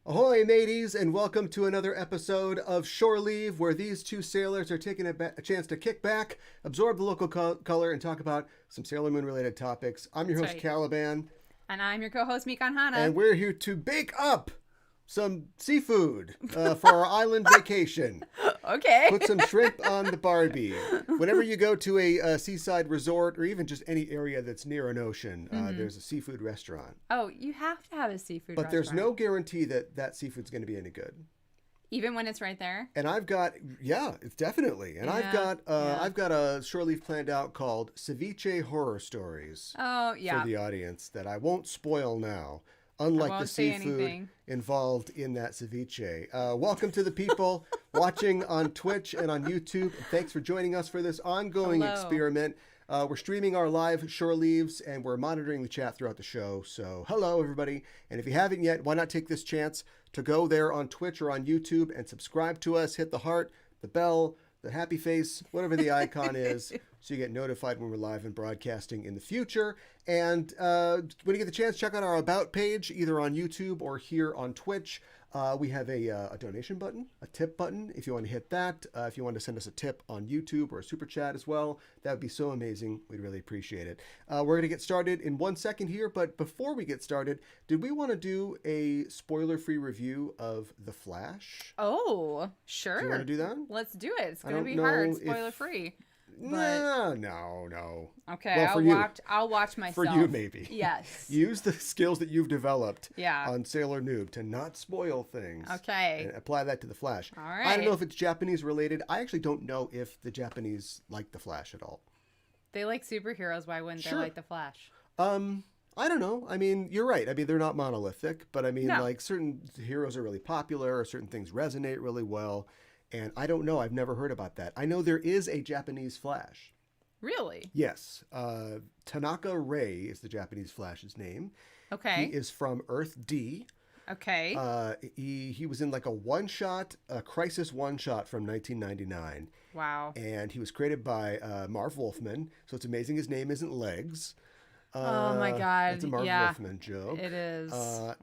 Ahoy, mateys, and welcome to another episode of Shore Leave, where these two sailors are taking a chance to kick back, absorb the local color, and talk about some Sailor Moon-related topics. I'm your host, right. Caliban. And I'm your co-host, Mikan Hana. And we're here to bake up some seafood for our island vacation. Okay. Put some shrimp on the Barbie. Whenever you go to a seaside resort or even just any area that's near an ocean, there's a seafood restaurant. Oh, you have to have a seafood But restaurant. there's no guarantee that that seafood's going to be any good. Even when it's right there? And I've got, it's definitely. And I've got a shore leave planned out called Ceviche Horror Stories. Oh, yeah. For the audience that I won't spoil now. Unlike the seafood involved in that ceviche. Welcome to the people watching on Twitch and on YouTube. Thanks for joining us for this ongoing experiment. We're streaming our live shore leaves and we're monitoring the chat throughout the show. So hello, everybody. And if you haven't yet, why not take this chance to go there on Twitch or on YouTube and subscribe to us, hit the heart, the bell, the happy face, whatever the icon is, so you get notified when we're live and broadcasting in the future. And when you get the chance, check out our About page, either on YouTube or here on Twitch. We have a donation button, a tip button, if you want to hit that. If you want to send us a tip on YouTube or a super chat as well, that would be so amazing. We'd really appreciate it. We're going to get started in 1 second here, but before we get started, did we want to do a spoiler-free review of The Flash? Oh, sure. Do you want to do that? Let's do it. It's going to be hard, spoiler-free. No. Okay, well, I'll watch myself. For you, maybe. Yes. Use the skills that you've developed on Sailor Noob to not spoil things. Okay. And apply that to The Flash. All right. I don't know if it's Japanese related. I actually don't know if the Japanese like The Flash at all. They like superheroes. Why wouldn't they like The Flash? I don't know. I mean, you're right. I mean, they're not monolithic, but I mean, like certain heroes are really popular or certain things resonate really well. And I don't know. I've never heard about that. I know there is a Japanese Flash. Really? Yes. Tanaka Ray is the Japanese Flash's name. Okay. He is from Earth D. Okay. He was in like a Crisis one-shot from 1999. Wow. And he was created by Marv Wolfman. So it's amazing his name isn't Legs. Oh my God. That's a Marv Wolfman joke. It is.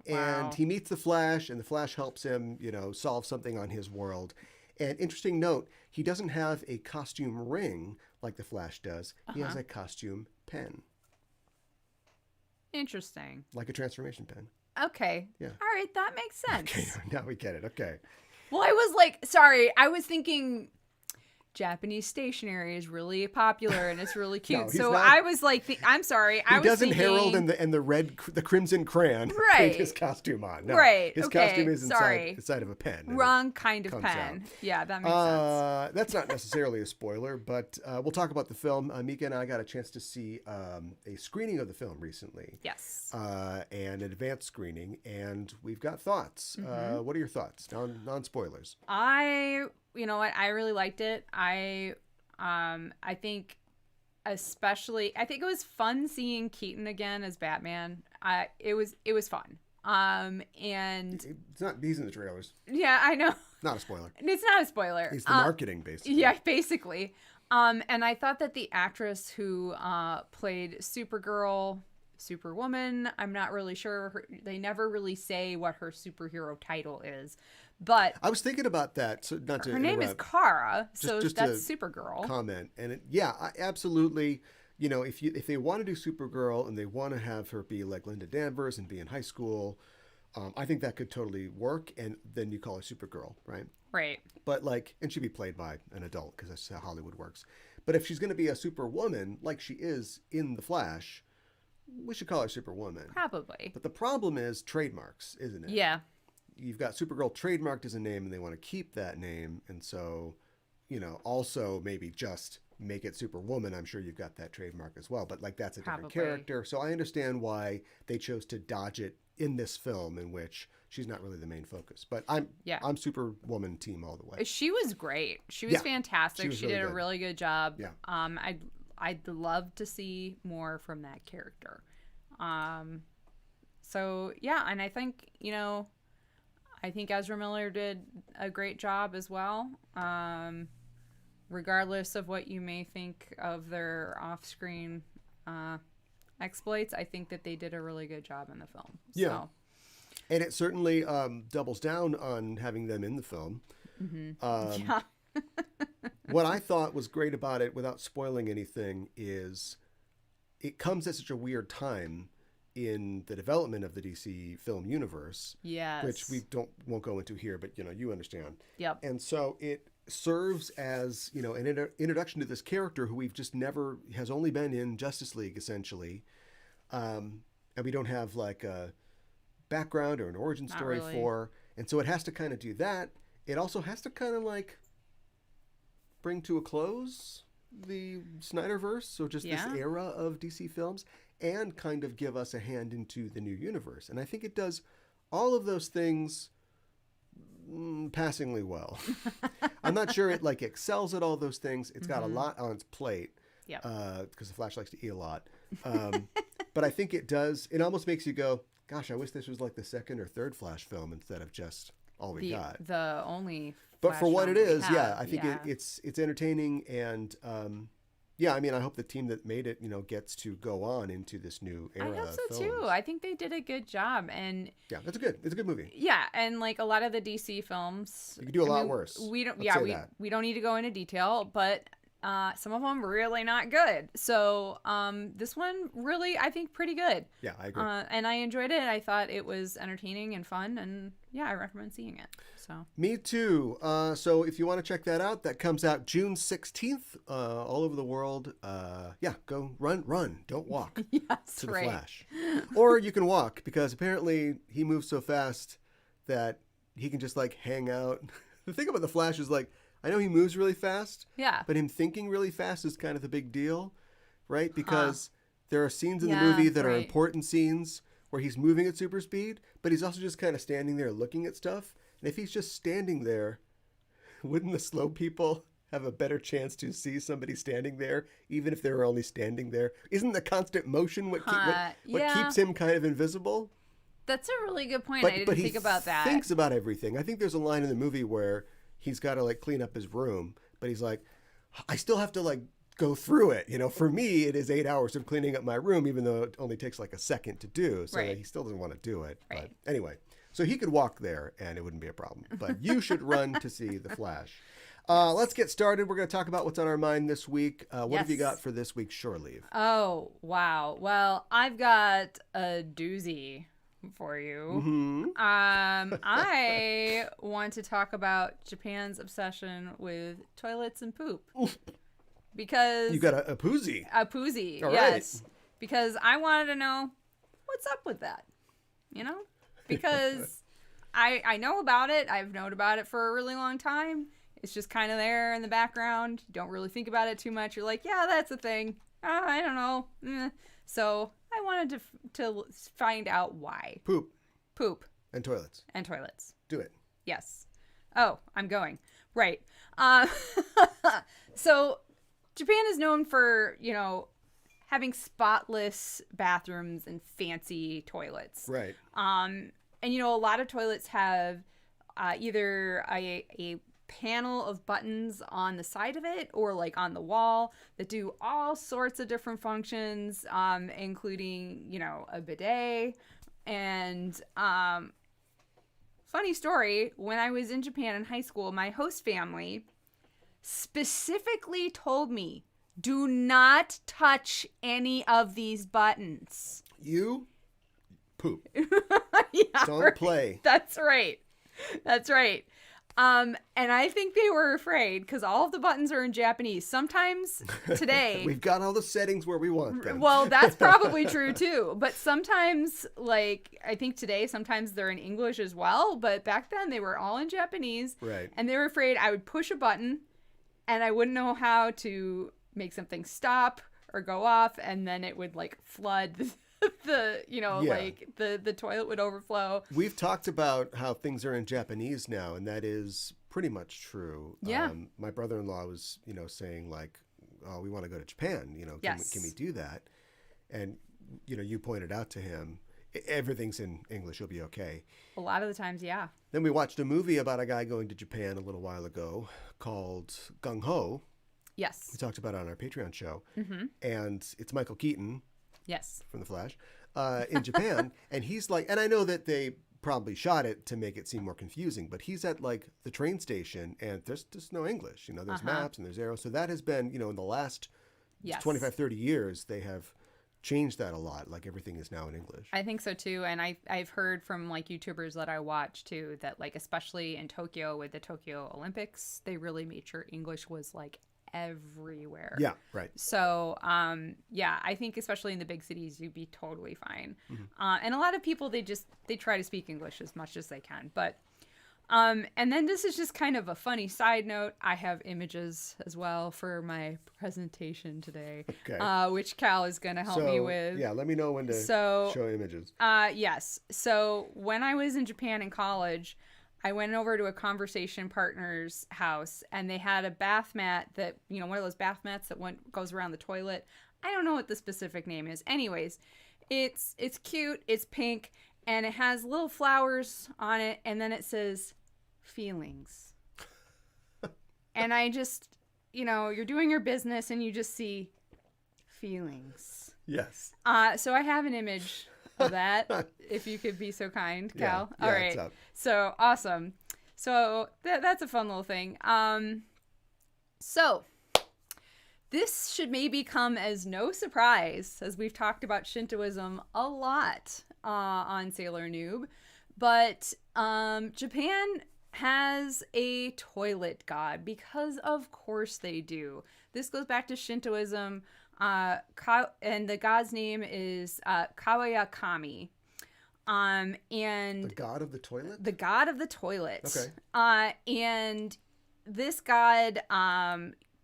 And he meets the Flash, and the Flash helps him, solve something on his world. And interesting note, he doesn't have a costume ring like the Flash does. He has a costume pen. Interesting. Like a transformation pen. Okay. Yeah. All right, that makes sense. Okay, now we get it. Okay. Well, I was thinking Japanese stationery is really popular and it's really cute. No, so not. I was like, I'm sorry. He doesn't herald and the crimson crayon right. his costume on. No, right. His costume is inside of a pen. Wrong kind of pen. Out. Yeah, that makes sense. That's not necessarily a spoiler, but we'll talk about the film. Mika and I got a chance to see a screening of the film recently. Yes. And an advanced screening, and we've got thoughts. What are your thoughts? Non-spoilers. You know what? I really liked it. I think especially, I think it was fun seeing Keaton again as Batman. It was fun. And it's not, he's in the trailers. Yeah, I know. Not a spoiler. It's not a spoiler. It's the marketing, basically. Yeah, basically. And I thought that the actress who played Supergirl, Superwoman, I'm not really sure. They never really say what her superhero title is. But I was thinking about that. So not to her name is Kara, so just that's Supergirl. Comment, and absolutely. If they want to do Supergirl and they want to have her be like Linda Danvers and be in high school, I think that could totally work. And then you call her Supergirl, right? Right. But and she'd be played by an adult because that's how Hollywood works. But if she's going to be a Superwoman like she is in The Flash, we should call her Superwoman. Probably. But the problem is trademarks, isn't it? Yeah. you've got Supergirl trademarked as a name and they want to keep that name. And so, also maybe just make it Superwoman. I'm sure you've got that trademark as well, but like that's a different character. So I understand why they chose to dodge it in this film in which she's not really the main focus. But I'm Superwoman team all the way. She was great. She was fantastic. She did a really good job. Yeah. I'd love to see more from that character. So yeah, and I think, I think Ezra Miller did a great job as well. Regardless of what you may think of their off-screen exploits, I think that they did a really good job in the film. Yeah. So. And it certainly doubles down on having them in the film. Mm-hmm. What I thought was great about it, without spoiling anything, is it comes at such a weird time in the development of the DC film universe. Yes. Which we won't go into here, but you understand. Yep. And so it serves as an introduction to this character who we've just never has only been in Justice League essentially, and we don't have like a background or an origin story for, and so it has to kind of do that. It also has to kind of like bring to a close the Snyderverse, so just this era of DC films, and kind of give us a hand into the new universe. And I think it does all of those things passingly well. I'm not sure it like excels at all those things. It's got a lot on its plate. Yeah. Because the Flash likes to eat a lot. But I think it does. It almost makes you go, gosh, I wish this was like the second or third Flash film instead of just all we got. The only. But Flash for what it is, have, I think it's entertaining, and I mean, I hope the team that made it, gets to go on into this new era. I hope so of films. too. I think they did a good job, and it's a good movie. Yeah, and like a lot of the DC films, you could do a lot worse. We don't. We don't need to go into detail, but some of them really not good. So this one really, I think, pretty good. Yeah, I agree. And I enjoyed it. I thought it was entertaining and fun, and I recommend seeing it. So me too. So if you want to check that out, that comes out June 16th, all over the world. Go run, don't walk to the Flash, or you can walk because apparently he moves so fast that he can just like hang out. The thing about the Flash is like, I know he moves really fast, but him thinking really fast is kind of the big deal, right? Because there are scenes in the movie that are important scenes where he's moving at super speed, but he's also just kind of standing there looking at stuff. And if he's just standing there, wouldn't the slow people have a better chance to see somebody standing there, even if they were only standing there? Isn't the constant motion what keeps him kind of invisible? That's a really good point. I didn't think about that. He thinks about everything. I think there's a line in the movie where he's got to like clean up his room, but he's like, I still have to like go through it. For me, it is 8 hours of cleaning up my room, even though it only takes like a second to do. So he still doesn't want to do it. Right. But anyway, so he could walk there and it wouldn't be a problem. But you should run to see The Flash. Let's get started. We're going to talk about what's on our mind this week. What have you got for this week's Shore Leave? Oh, wow. Well, I've got a doozy for you. Mm-hmm. I want to talk about Japan's obsession with toilets and poop. Because you got a poozy. A poozy, all yes. Right. Because I wanted to know what's up with that. Because I know about it. I've known about it for a really long time. It's just kind of there in the background. You don't really think about it too much. You're like, yeah, that's a thing. I don't know. So I wanted to find out why. Poop. And toilets. Do it. Yes. Oh, I'm going. Right. So Japan is known for, having spotless bathrooms and fancy toilets. Right. And, a lot of toilets have either a panel of buttons on the side of it or like on the wall that do all sorts of different functions, including, a bidet. And funny story, when I was in Japan in high school, my host family specifically told me, do not touch any of these buttons. You poop. Yeah, Don't play. That's right. And I think they were afraid because all of the buttons are in Japanese. Sometimes today... We've got all the settings where we want them. Well, that's probably true too. But sometimes, like, I think today, sometimes they're in English as well. But back then, they were all in Japanese. Right. And they were afraid I would push a button and I wouldn't know how to make something stop or go off. And then it would, like, flood like the toilet would overflow. We've talked about how things are in Japanese now, and that is pretty much true. Yeah. My brother-in-law was, saying like, oh, we want to go to Japan, can we do that? And, you pointed out to him, everything's in English, you'll be okay. A lot of the times, yeah. Then we watched a movie about a guy going to Japan a little while ago called Gung Ho. Yes. We talked about it on our Patreon show. Mm-hmm. And it's Michael Keaton. Yes. From The Flash, in Japan. And he's like, and I know that they probably shot it to make it seem more confusing, but he's at like the train station and there's just no English. There's maps and there's arrows. So that has been, in the last 25, 30 years, they have changed that a lot. Like everything is now in English. I think so too. And I've heard from like YouTubers that I watch too, that like, especially in Tokyo with the Tokyo Olympics, they really made sure English was like everywhere. Yeah, right. So, I think especially in the big cities, you'd be totally fine. Mm-hmm. And a lot of people, they try to speak English as much as they can. But, and then this is just kind of a funny side note. I have images as well for my presentation today, which Cal is going to help me with. Yeah, let me know when to show images. Yes. So when I was in Japan in college, I went over to a conversation partner's house and they had a bath mat that, one of those bath mats that goes around the toilet. I don't know what the specific name is. Anyways, it's cute. It's pink and it has little flowers on it. And then it says feelings. And I just, you're doing your business and you just see feelings. Yes. So I have an image of that, if you could be so kind, Cal. Yeah, all right. It's up. So awesome. So that's a fun little thing. So this should maybe come as no surprise, as we've talked about Shintoism a lot on Sailor Noob, but Japan has a toilet god because of course they do. This goes back to Shintoism. And the god's name is Kawaya Kami. And the god of the toilet? The god of the toilet. Okay. And this god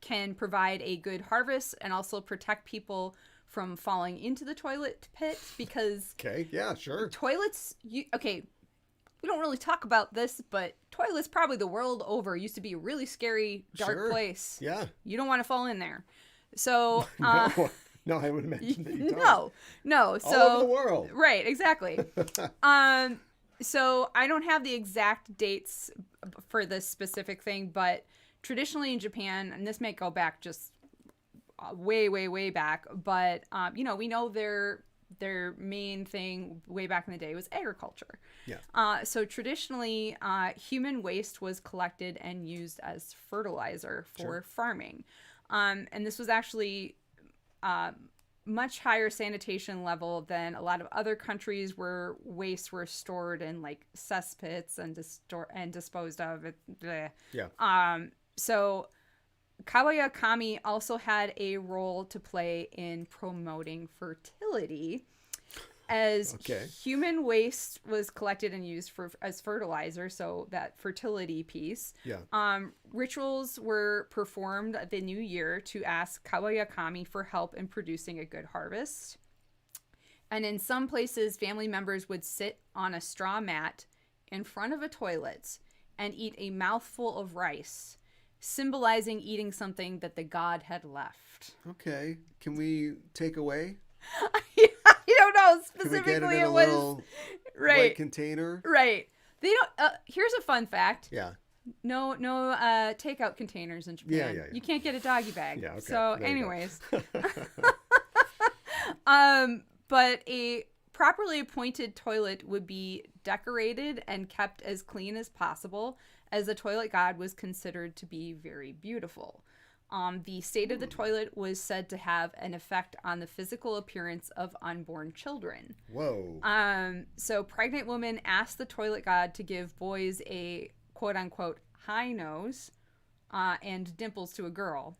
can provide a good harvest and also protect people from falling into the toilet pit because okay, yeah, sure. Toilets, we don't really talk about this, but toilets probably the world over used to be a really scary, dark place. Yeah. You don't want to fall in there. So no, I would imagine that you don't. No. So all over the world. Right, exactly. So I don't have the exact dates for this specific thing, but traditionally in Japan, and this may go back just way, way, way back, but we know their main thing way back in the day was agriculture. Yeah. So traditionally, human waste was collected and used as fertilizer for farming. And this was actually much higher sanitation level than a lot of other countries where wastes were stored in like cesspits and disposed of. Yeah. So Kawaya Kami also had a role to play in promoting fertility, as human waste was collected and used as fertilizer, so that fertility piece. Yeah. Rituals were performed the new year to ask Kawaya Kami for help in producing a good harvest. And in some places, family members would sit on a straw mat in front of a toilet and eat a mouthful of rice, symbolizing eating something that the god had left. Okay. Can we take away? I don't know specifically. Can we get it in a little white container? Right. They don't. Here's a fun fact. Yeah. No takeout containers in Japan. Yeah. You can't get a doggy bag. Yeah. Okay. So, anyways. But a properly appointed toilet would be decorated and kept as clean as possible, as the toilet god was considered to be very beautiful. The state of the toilet was said to have an effect on the physical appearance of unborn children. Whoa. So pregnant women asked the toilet god to give boys a quote-unquote high nose, and dimples to a girl.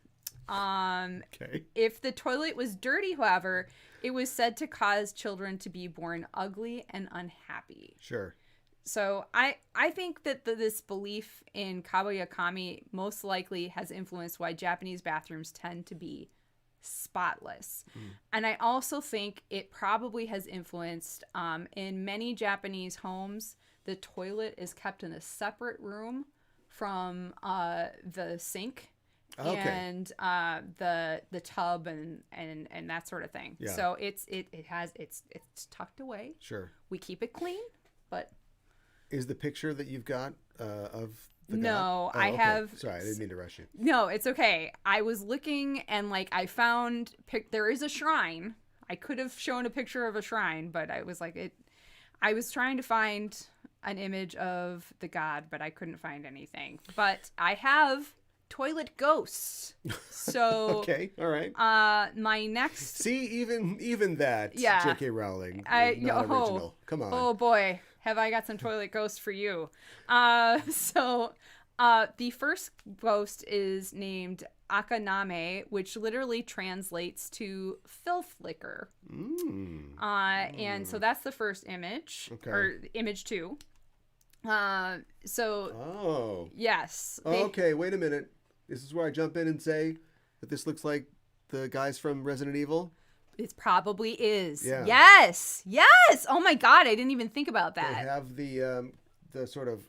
Okay. If the toilet was dirty, however, it was said to cause children to be born ugly and unhappy. Sure. So I think that this belief in kabayakami most likely has influenced why Japanese bathrooms tend to be spotless. And I also think it probably has influenced, in many Japanese homes, the toilet is kept in a separate room from the sink. Okay. And the tub and that sort of thing. Yeah. So it's tucked away. Sure. We keep it clean, but is the picture that you've got of the no, god? I okay. have. Sorry, I didn't mean to rush you. No, it's okay. I was looking and like I found there is a shrine. I could have shown a picture of a shrine, but I was like it. I was trying to find an image of the god, but I couldn't find anything. But I have toilet ghosts. So okay, all right. My next even that. Yeah. J.K. Rowling. Not original. Come on. Oh boy, have I got some toilet ghosts for you. So the first ghost is named Akaname, which literally translates to filth liquor. And so that's the first image, or image 2. Oh. Yes. Okay, wait a minute. This is where I jump in and say that this looks like the guys from Resident Evil. It probably is. Yeah. Yes. Yes. Oh my God, I didn't even think about that. They have the sort of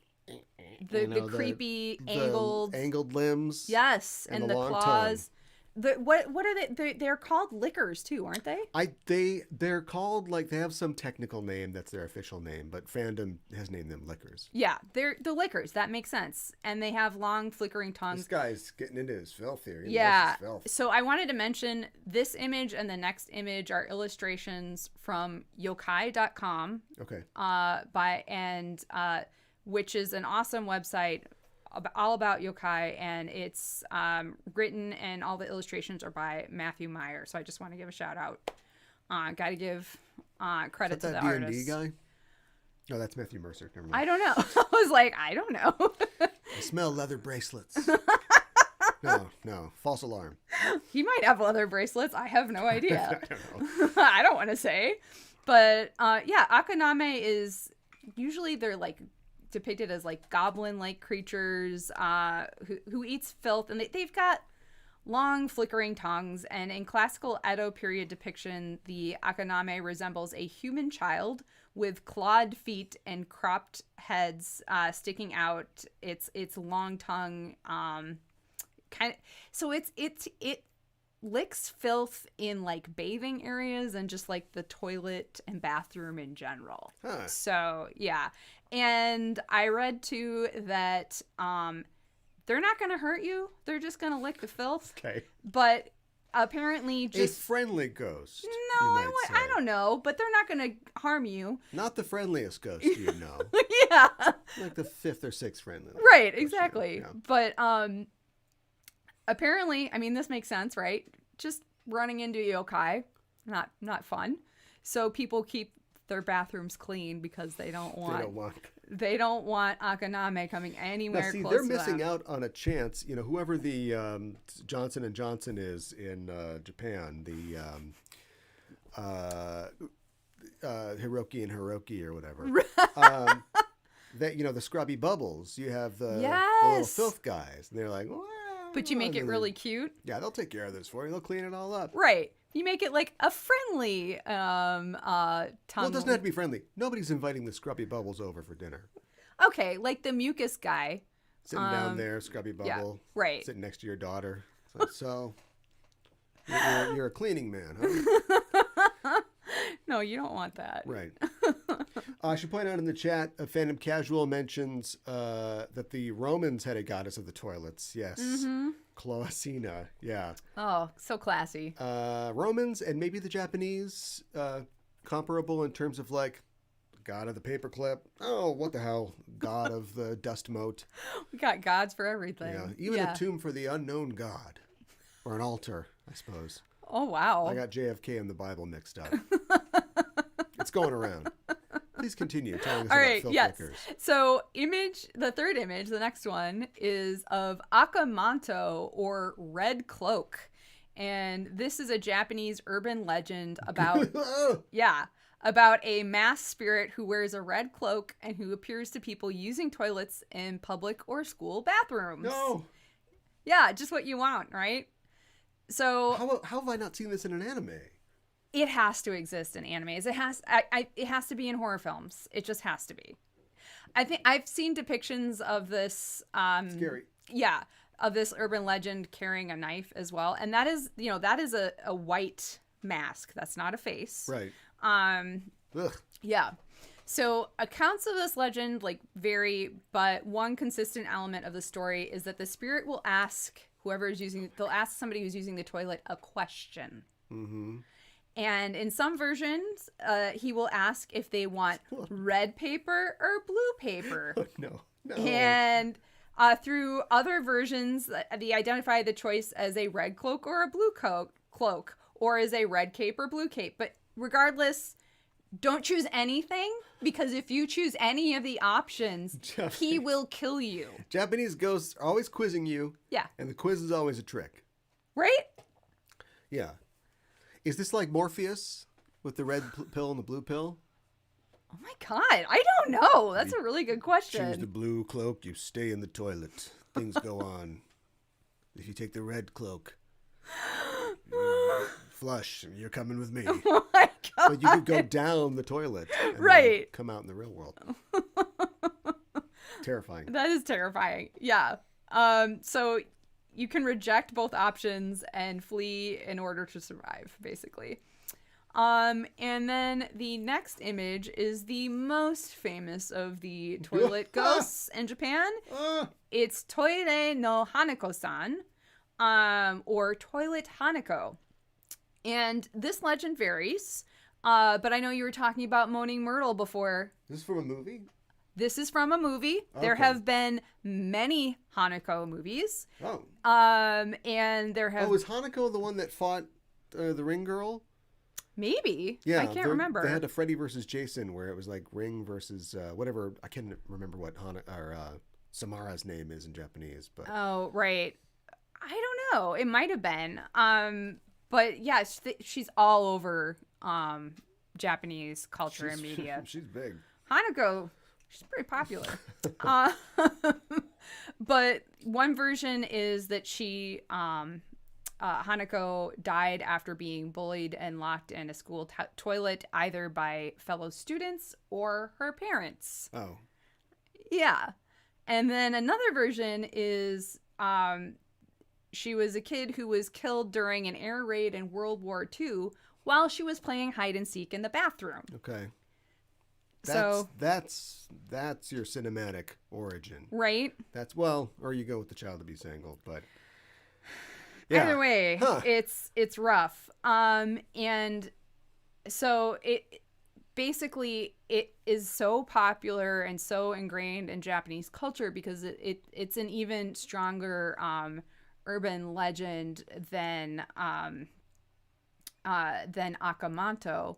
the creepy angled limbs. Yes, and the long claws. What are they? They're called lickers too, aren't they? They're called, like, they have some technical name that's their official name, but fandom has named them lickers. Yeah, they're the lickers. That makes sense. And they have long flickering tongues. This guy's getting into his filth here. Yeah. So I wanted to mention this image and the next image are illustrations from yokai.com. Okay. Which is an awesome website all about yokai, and it's written and all the illustrations are by Matthew Meyer. So I just want to give a shout out. Got to give credit to the artist. D&D guy? Oh, that's Matthew Mercer. Never mind. I don't know. I was like, I don't know. I smell leather bracelets. No, false alarm. He might have leather bracelets. I have no idea. I don't know. I don't want to say. But yeah, Akaname is usually they're like depicted as like goblin-like creatures who eats filth, and they've got long flickering tongues. And in classical Edo period depiction, the Akaname resembles a human child with clawed feet and cropped heads sticking out. Its long tongue so it licks filth in like bathing areas and just like the toilet and bathroom in general. Huh. So yeah. And I read too that they're not going to hurt you. They're just going to lick the filth. Okay. But apparently just... A friendly ghost. No, I don't know. But they're not going to harm you. Not the friendliest ghost, you know. Yeah. Like the 5th or 6th friendliest. Right, exactly. Yeah. But apparently, I mean, this makes sense, right? Just running into yokai, not fun. So people keep their bathrooms clean because they don't want Akaname coming anywhere close to them. They're missing out on a chance. You know, whoever the Johnson & Johnson is in Japan, the Hiroki and Hiroki or whatever. That, you know, the scrubby bubbles. You have the little filth guys, and they're like, well, but you make it really cute. Yeah, they'll take care of this for you. They'll clean it all up. Right. You make it like a friendly tongue. Well, it doesn't have to be friendly. Nobody's inviting the scrubby bubbles over for dinner. Okay, like the mucus guy. Sitting down there, scrubby bubble. Yeah, right. Sitting next to your daughter. So you're a cleaning man, huh? No, you don't want that. Right. I should point out in the chat, Fandom Casual mentions that the Romans had a goddess of the toilets. Yes. Mm-hmm. Cloacina. Yeah. Oh, so classy. Romans and maybe the Japanese, comparable in terms of like god of the paperclip. Oh, what the hell? God of the dust mote. We got gods for everything. Yeah. Even a tomb for the unknown god. Or an altar, I suppose. Oh, wow. I got JFK and the Bible mixed up. It's going around. Please continue telling us All about right, filth yes. lickers. So the third image, the next one, is of Akamanto, or Red Cloak. And this is a Japanese urban legend about, about a masked spirit who wears a red cloak and who appears to people using toilets in public or school bathrooms. No. Yeah, just what you want, right? So how have I not seen this in an anime? it has to exist in animes. It has to be in horror films. It just has to be. I think I've seen depictions of this. Scary. Yeah, of this urban legend carrying a knife as well, and that is a white mask. That's not a face. Right. Ugh. Yeah. So accounts of this legend vary, but one consistent element of the story is that the spirit will ask they'll ask somebody who's using the toilet a question. Mm-hmm. And in some versions, he will ask if they want red paper or blue paper. No. And through other versions, they identify the choice as a red cloak or a blue cloak, or as a red cape or blue cape. But regardless, don't choose anything, because if you choose any of the options, he will kill you. Japanese ghosts are always quizzing you. Yeah. And the quiz is always a trick. Right? Yeah. Is this like Morpheus with the red pill and the blue pill? Oh my God. I don't know. That's a really good question. Choose the blue cloak, you stay in the toilet. Things go on. If you take the red cloak, you flush, you're coming with me. Oh my God. But you could go down the toilet and right. come out in the real world. Terrifying. That is terrifying. Yeah. So you can reject both options and flee in order to survive, basically. And then the next image is the most famous of the toilet ghosts in Japan. It's Toire no Hanako-san, or Toilet Hanako. And this legend varies, but I know you were talking about Moaning Myrtle before. This is from a movie? This is from a movie. Okay. There have been many Hanako movies. Oh. And there have... Oh, is Hanako the one that fought the Ring Girl? Maybe. Yeah. I can't remember. They had a Freddy versus Jason where it was like Ring versus whatever. I can't remember what Samara's name is in Japanese. But oh, right. I don't know. It might have been. But yeah, she's all over Japanese culture and media. She's big. Hanako... She's pretty popular. But one version is that Hanako died after being bullied and locked in a school toilet, either by fellow students or her parents. Oh. Yeah. And then another version is she was a kid who was killed during an air raid in World War II while she was playing hide and seek in the bathroom. Okay. That's your cinematic origin, right? Or you go with the child abuse angle, but yeah. Either way, it's rough. And so it basically is so popular and so ingrained in Japanese culture because it's an even stronger urban legend than Akamanto.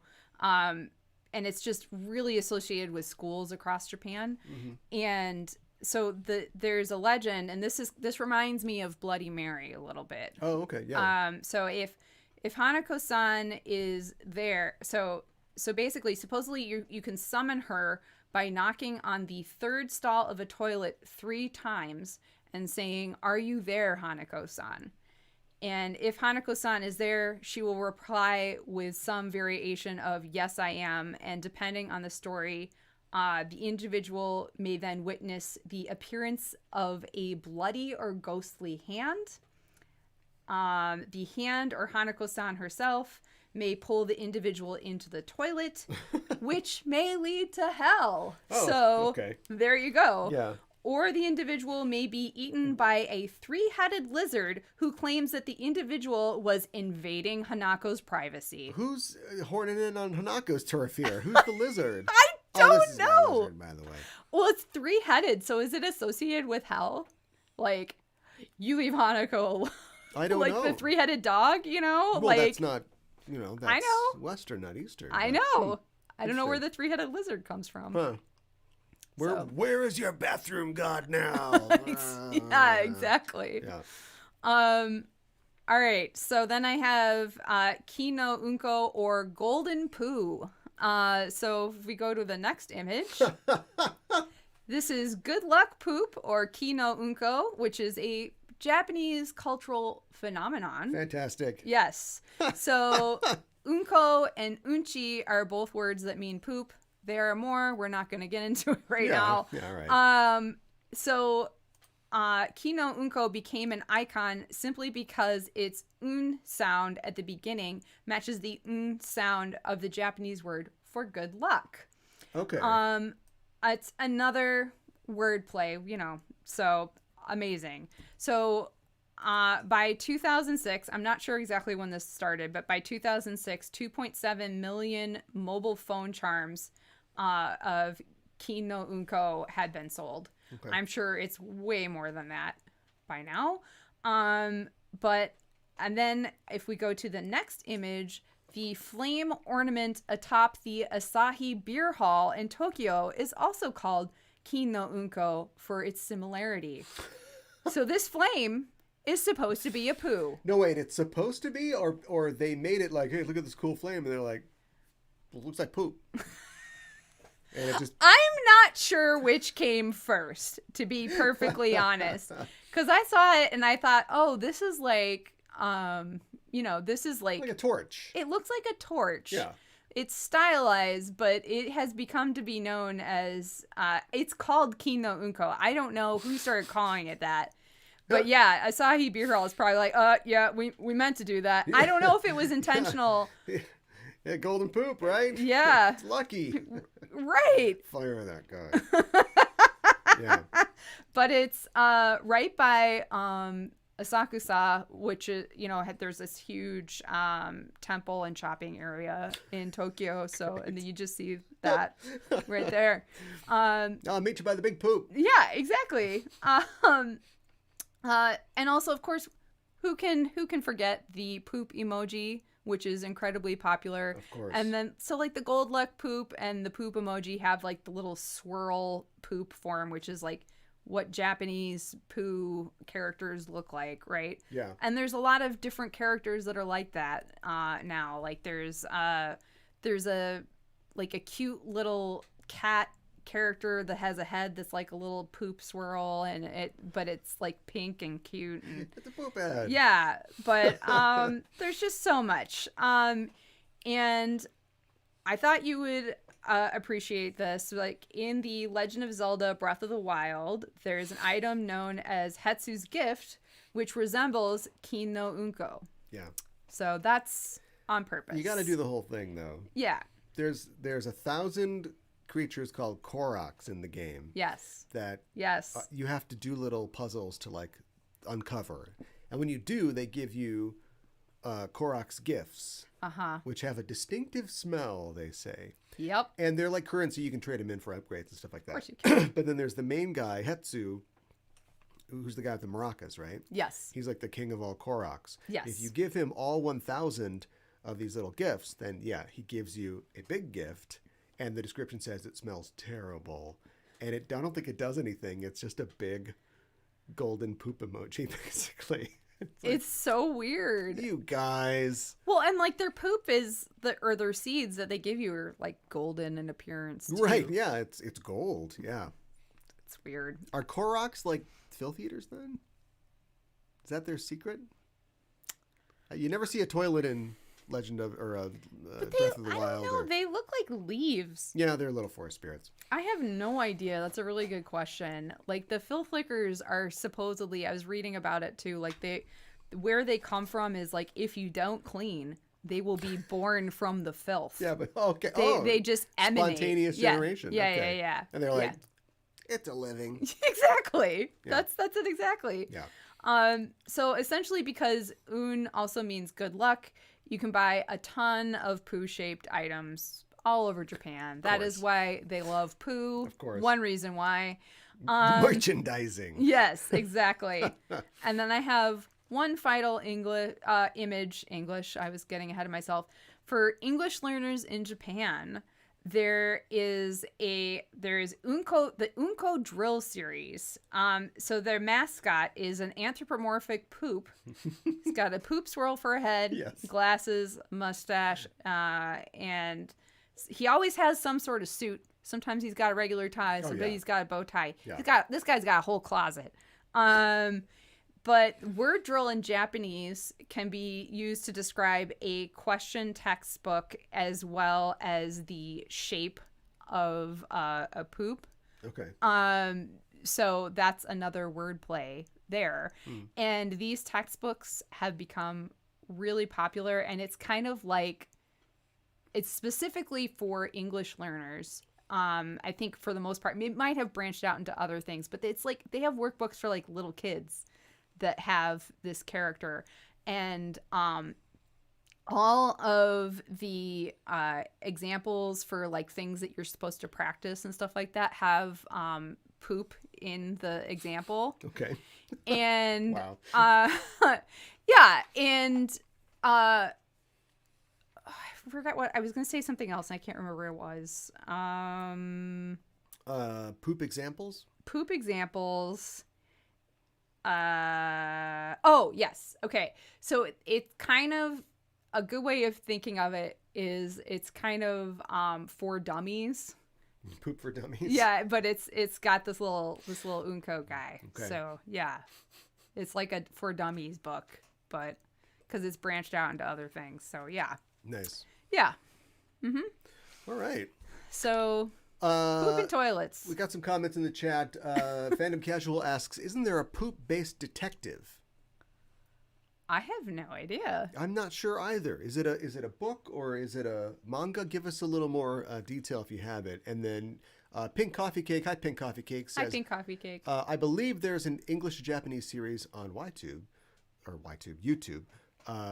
And it's just really associated with schools across Japan. Mm-hmm. And so there's a legend, and this reminds me of Bloody Mary a little bit. Oh, okay, yeah. So if Hanako-san is there, so basically, supposedly you can summon her by knocking on the third stall of a toilet 3 times and saying, "Are you there, Hanako-san?" And if Hanako-san is there, she will reply with some variation of "Yes, I am." And depending on the story, the individual may then witness the appearance of a bloody or ghostly hand. The hand, or Hanako-san herself, may pull the individual into the toilet, which may lead to hell. Oh, so okay. There you go. Yeah. Or the individual may be eaten by a 3-headed lizard who claims that the individual was invading Hanako's privacy. Who's horning in on Hanako's turf here? Who's the lizard? I don't this is know. My lizard, by the way. Well, it's 3-headed, so is it associated with hell? Like, you leave Hanako alone. I don't know. Like the 3-headed dog, Well, that's not, that's I know. Western, not Eastern. I know. I don't know where the three-headed lizard comes from. Huh. Where is your bathroom god now? Yeah, exactly. Yeah. All right. So then I have Ki no Unko, or Golden Poo. So if we go to the next image, this is Good Luck Poop, or Ki no Unko, which is a Japanese cultural phenomenon. Fantastic. Yes. So Unko and Unchi are both words that mean poop. There are more. We're not going to get into it now. Yeah, right. So Ki no Unko became an icon simply because its un sound at the beginning matches the un sound of the Japanese word for good luck. Okay. It's another wordplay, so amazing. So by 2006, I'm not sure exactly when this started, but by 2006, 2.7 million mobile phone charms of Ki no Unko had been sold. Okay. I'm sure it's way more than that by now. And then if we go to the next image, the flame ornament atop the Asahi Beer Hall in Tokyo is also called Ki no Unko for its similarity. So this flame is supposed to be a poo. No, wait, it's supposed to be, or they made it like, hey, look at this cool flame, and they're like, well, it looks like poop. And it just... I'm not sure which came first, to be perfectly honest, because I saw it and I thought, oh, this is like, this is like a torch. It looks like a torch. Yeah. It's stylized, but it has become to be known as, it's called Ki no Unko. I don't know who started calling it that. But yeah, Asahi Beer Hall is probably like, yeah, we meant to do that. I don't know if it was intentional. Yeah, golden poop, right? Yeah. It's lucky. Right. Fire that guy. Yeah. But it's right by Asakusa, which is, there's this huge temple and shopping area in Tokyo. So, and then you just see that right there. I'll meet you by the big poop. Yeah, exactly. And also, of course, who can forget the poop emoji, which is incredibly popular. Of course. And then, so like the gold luck poop and the poop emoji have like the little swirl poop form, which is like what Japanese poo characters look like, right? Yeah. And there's a lot of different characters that are like that now. Like there's a cute little cat character that has a head that's like a little poop swirl, but it's like pink and cute, and it's a poop head. Yeah, but there's just so much, and I thought you would appreciate this. Like in the Legend of Zelda Breath of the Wild, there's an item known as Hetsu's Gift, which resembles Ki no Unko. Yeah, so that's on purpose. You got to do the whole thing though. Yeah, there's 1,000 creatures called Koroks in the game. Yes. Yes. You have to do little puzzles to like uncover, and when you do, they give you Korok's gifts, which have a distinctive smell. They say. Yep. And they're like currency. You can trade them in for upgrades and stuff like that. Of course you can. But then there's the main guy, Hetsu, who's the guy with the maracas, right? Yes. He's like the king of all Koroks. Yes. If you give him all 1,000 of these little gifts, then yeah, he gives you a big gift. And the description says it smells terrible. And I don't think it does anything. It's just a big golden poop emoji, basically. It's so weird. You guys. Well, and like their poop is their seeds that they give you are like golden in appearance too. Right, yeah, it's gold, yeah. It's weird. Are Koroks like filth eaters then? Is that their secret? You never see a toilet in Legend of Breath of the Wild. I don't know. They look like leaves. Yeah, they're little forest spirits. I have no idea. That's a really good question. Like the filth flickers are supposedly, I was reading about it too, like where they come from is like if you don't clean, they will be born from the filth. Yeah, but okay. They just emanate. Spontaneous generation. Yeah, okay. yeah. And they're like, it's a living. Exactly. Yeah. That's it exactly. Yeah. So essentially because un also means good luck, you can buy a ton of poo-shaped items all over Japan. That is why they love poo. Of course. One reason why. Merchandising. Yes, exactly. And then I have one final image. I was getting ahead of myself. For English learners in Japan, there's the Unko drill series. So their mascot is an anthropomorphic poop. He's got a poop swirl for a head, yes. glasses, mustache, and he always has some sort of suit. Sometimes he's got a regular tie, sometimes he's got a bow tie. Yeah. This guy's got a whole closet. But word drill in Japanese can be used to describe a question textbook as well as the shape of a poop. Okay. So that's another wordplay there. And these textbooks have become really popular, and it's kind of like, it's specifically for English learners. I think for the most part, it might have branched out into other things, but it's like they have workbooks for like little kids that have this character, and all of the examples for like things that you're supposed to practice and stuff like that have poop in the example. Okay. And wow. yeah, and I forgot what I was going to say, something else, and I can't remember where it was. Poop examples. Oh, yes. Okay. So it's kind of a good way of thinking of it is it's kind of for dummies. Poop for dummies. Yeah, but it's got this little Unko guy. Okay. So yeah, it's like a for dummies book, but because it's branched out into other things. So yeah. Nice. Yeah. All right. So poop and toilets. We got some comments in the chat. Fandom Casual asks, isn't there a poop-based detective? I have no idea. I'm not sure either. Is it a book or is it a manga? Give us a little more detail if you have it. And then Pink Coffee Cake. Hi, Pink Coffee Cake. Says, Hi, Pink Coffee Cake. I believe there's an English to Japanese series on YouTube,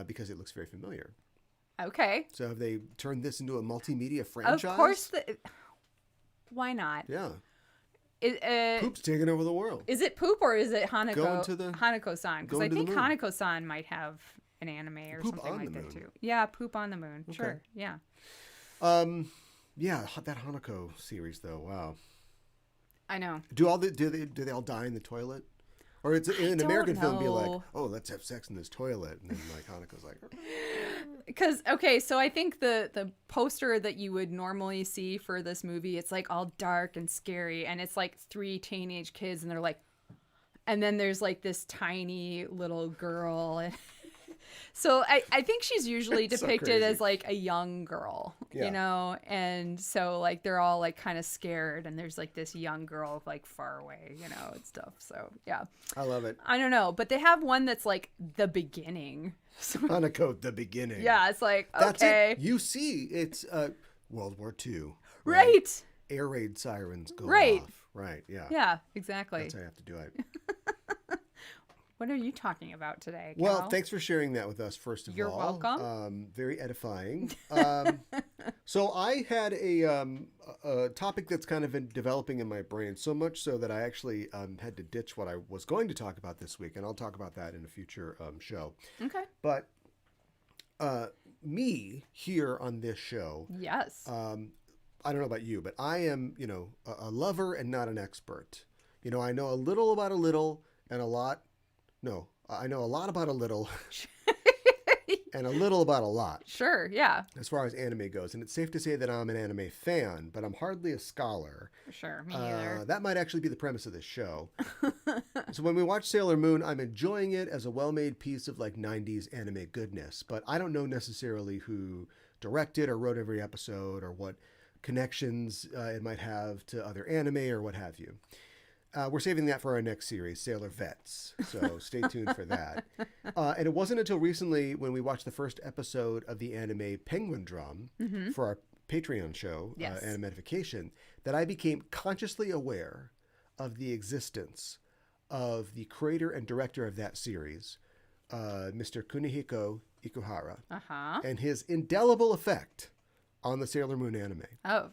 because it looks very familiar. Okay. So have they turned this into a multimedia franchise? Of course. Why not? Yeah. Poop's taking over the world. Is it Poop or is it Hanako? Hanako-san? Because I think Hanako-san might have an anime or Poop something like that moon. too. Yeah, Poop on the Moon. Okay. Sure. Yeah. Yeah, that Hanako series though. Wow. I know. Do they all die in the toilet? Or it's in an American film be like, oh, let's have sex in this toilet, and then like Hanako's like. Because okay, so I think the poster that you would normally see for this movie, it's like all dark and scary, and it's like 3 teenage kids, and they're like, and then there's like this tiny little girl. So I think she's usually depicted as like a young girl, you know, and so like they're all like kind of scared, and there's like this young girl like far away, you know, and stuff. So yeah, I love it. I don't know, but they have one that's like the beginning. So, Hanako, the beginning. Yeah, it's like that's okay. It. You see, it's World War II. Right. Air raid sirens go off. Right. Yeah. Yeah. Exactly. That's how you have to do it. What are you talking about today, Cal? Well, thanks for sharing that with us, first of all. You're welcome. Very edifying. So I had a topic that's kind of been developing in my brain, so much so that I actually had to ditch what I was going to talk about this week, and I'll talk about that in a future show. Okay. But me here on this show... Yes. I don't know about you, but I am, a lover and not an expert. I know a little about a little and a lot... No, I know a lot about a little and a little about a lot. Sure, yeah. As far as anime goes. And it's safe to say that I'm an anime fan, but I'm hardly a scholar. Sure, me neither. That might actually be the premise of this show. So when we watch Sailor Moon, I'm enjoying it as a well-made piece of like 90s anime goodness. But I don't know necessarily who directed or wrote every episode or what connections it might have to other anime or what have you. We're saving that for our next series, Sailor Vets. So stay tuned for that. And it wasn't until recently when we watched the first episode of the anime Penguin Drum for our Patreon show, Animetification, that I became consciously aware of the existence of the creator and director of that series, Mr. Kunihiko Ikuhara, and his indelible effect on the Sailor Moon anime. Oh.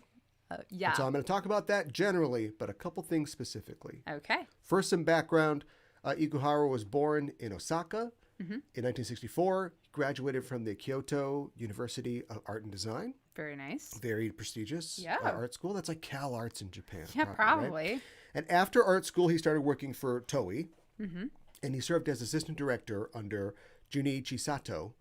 Yeah. And so I'm going to talk about that generally, but a couple things specifically. Okay. First, some background. Ikuhara was born in Osaka in 1964. He graduated from the Kyoto University of Art and Design. Very nice. Very prestigious art school. That's like Cal Arts in Japan. Yeah, probably. Right? And after art school, he started working for Toei. And he served as assistant director under Junichi Sato,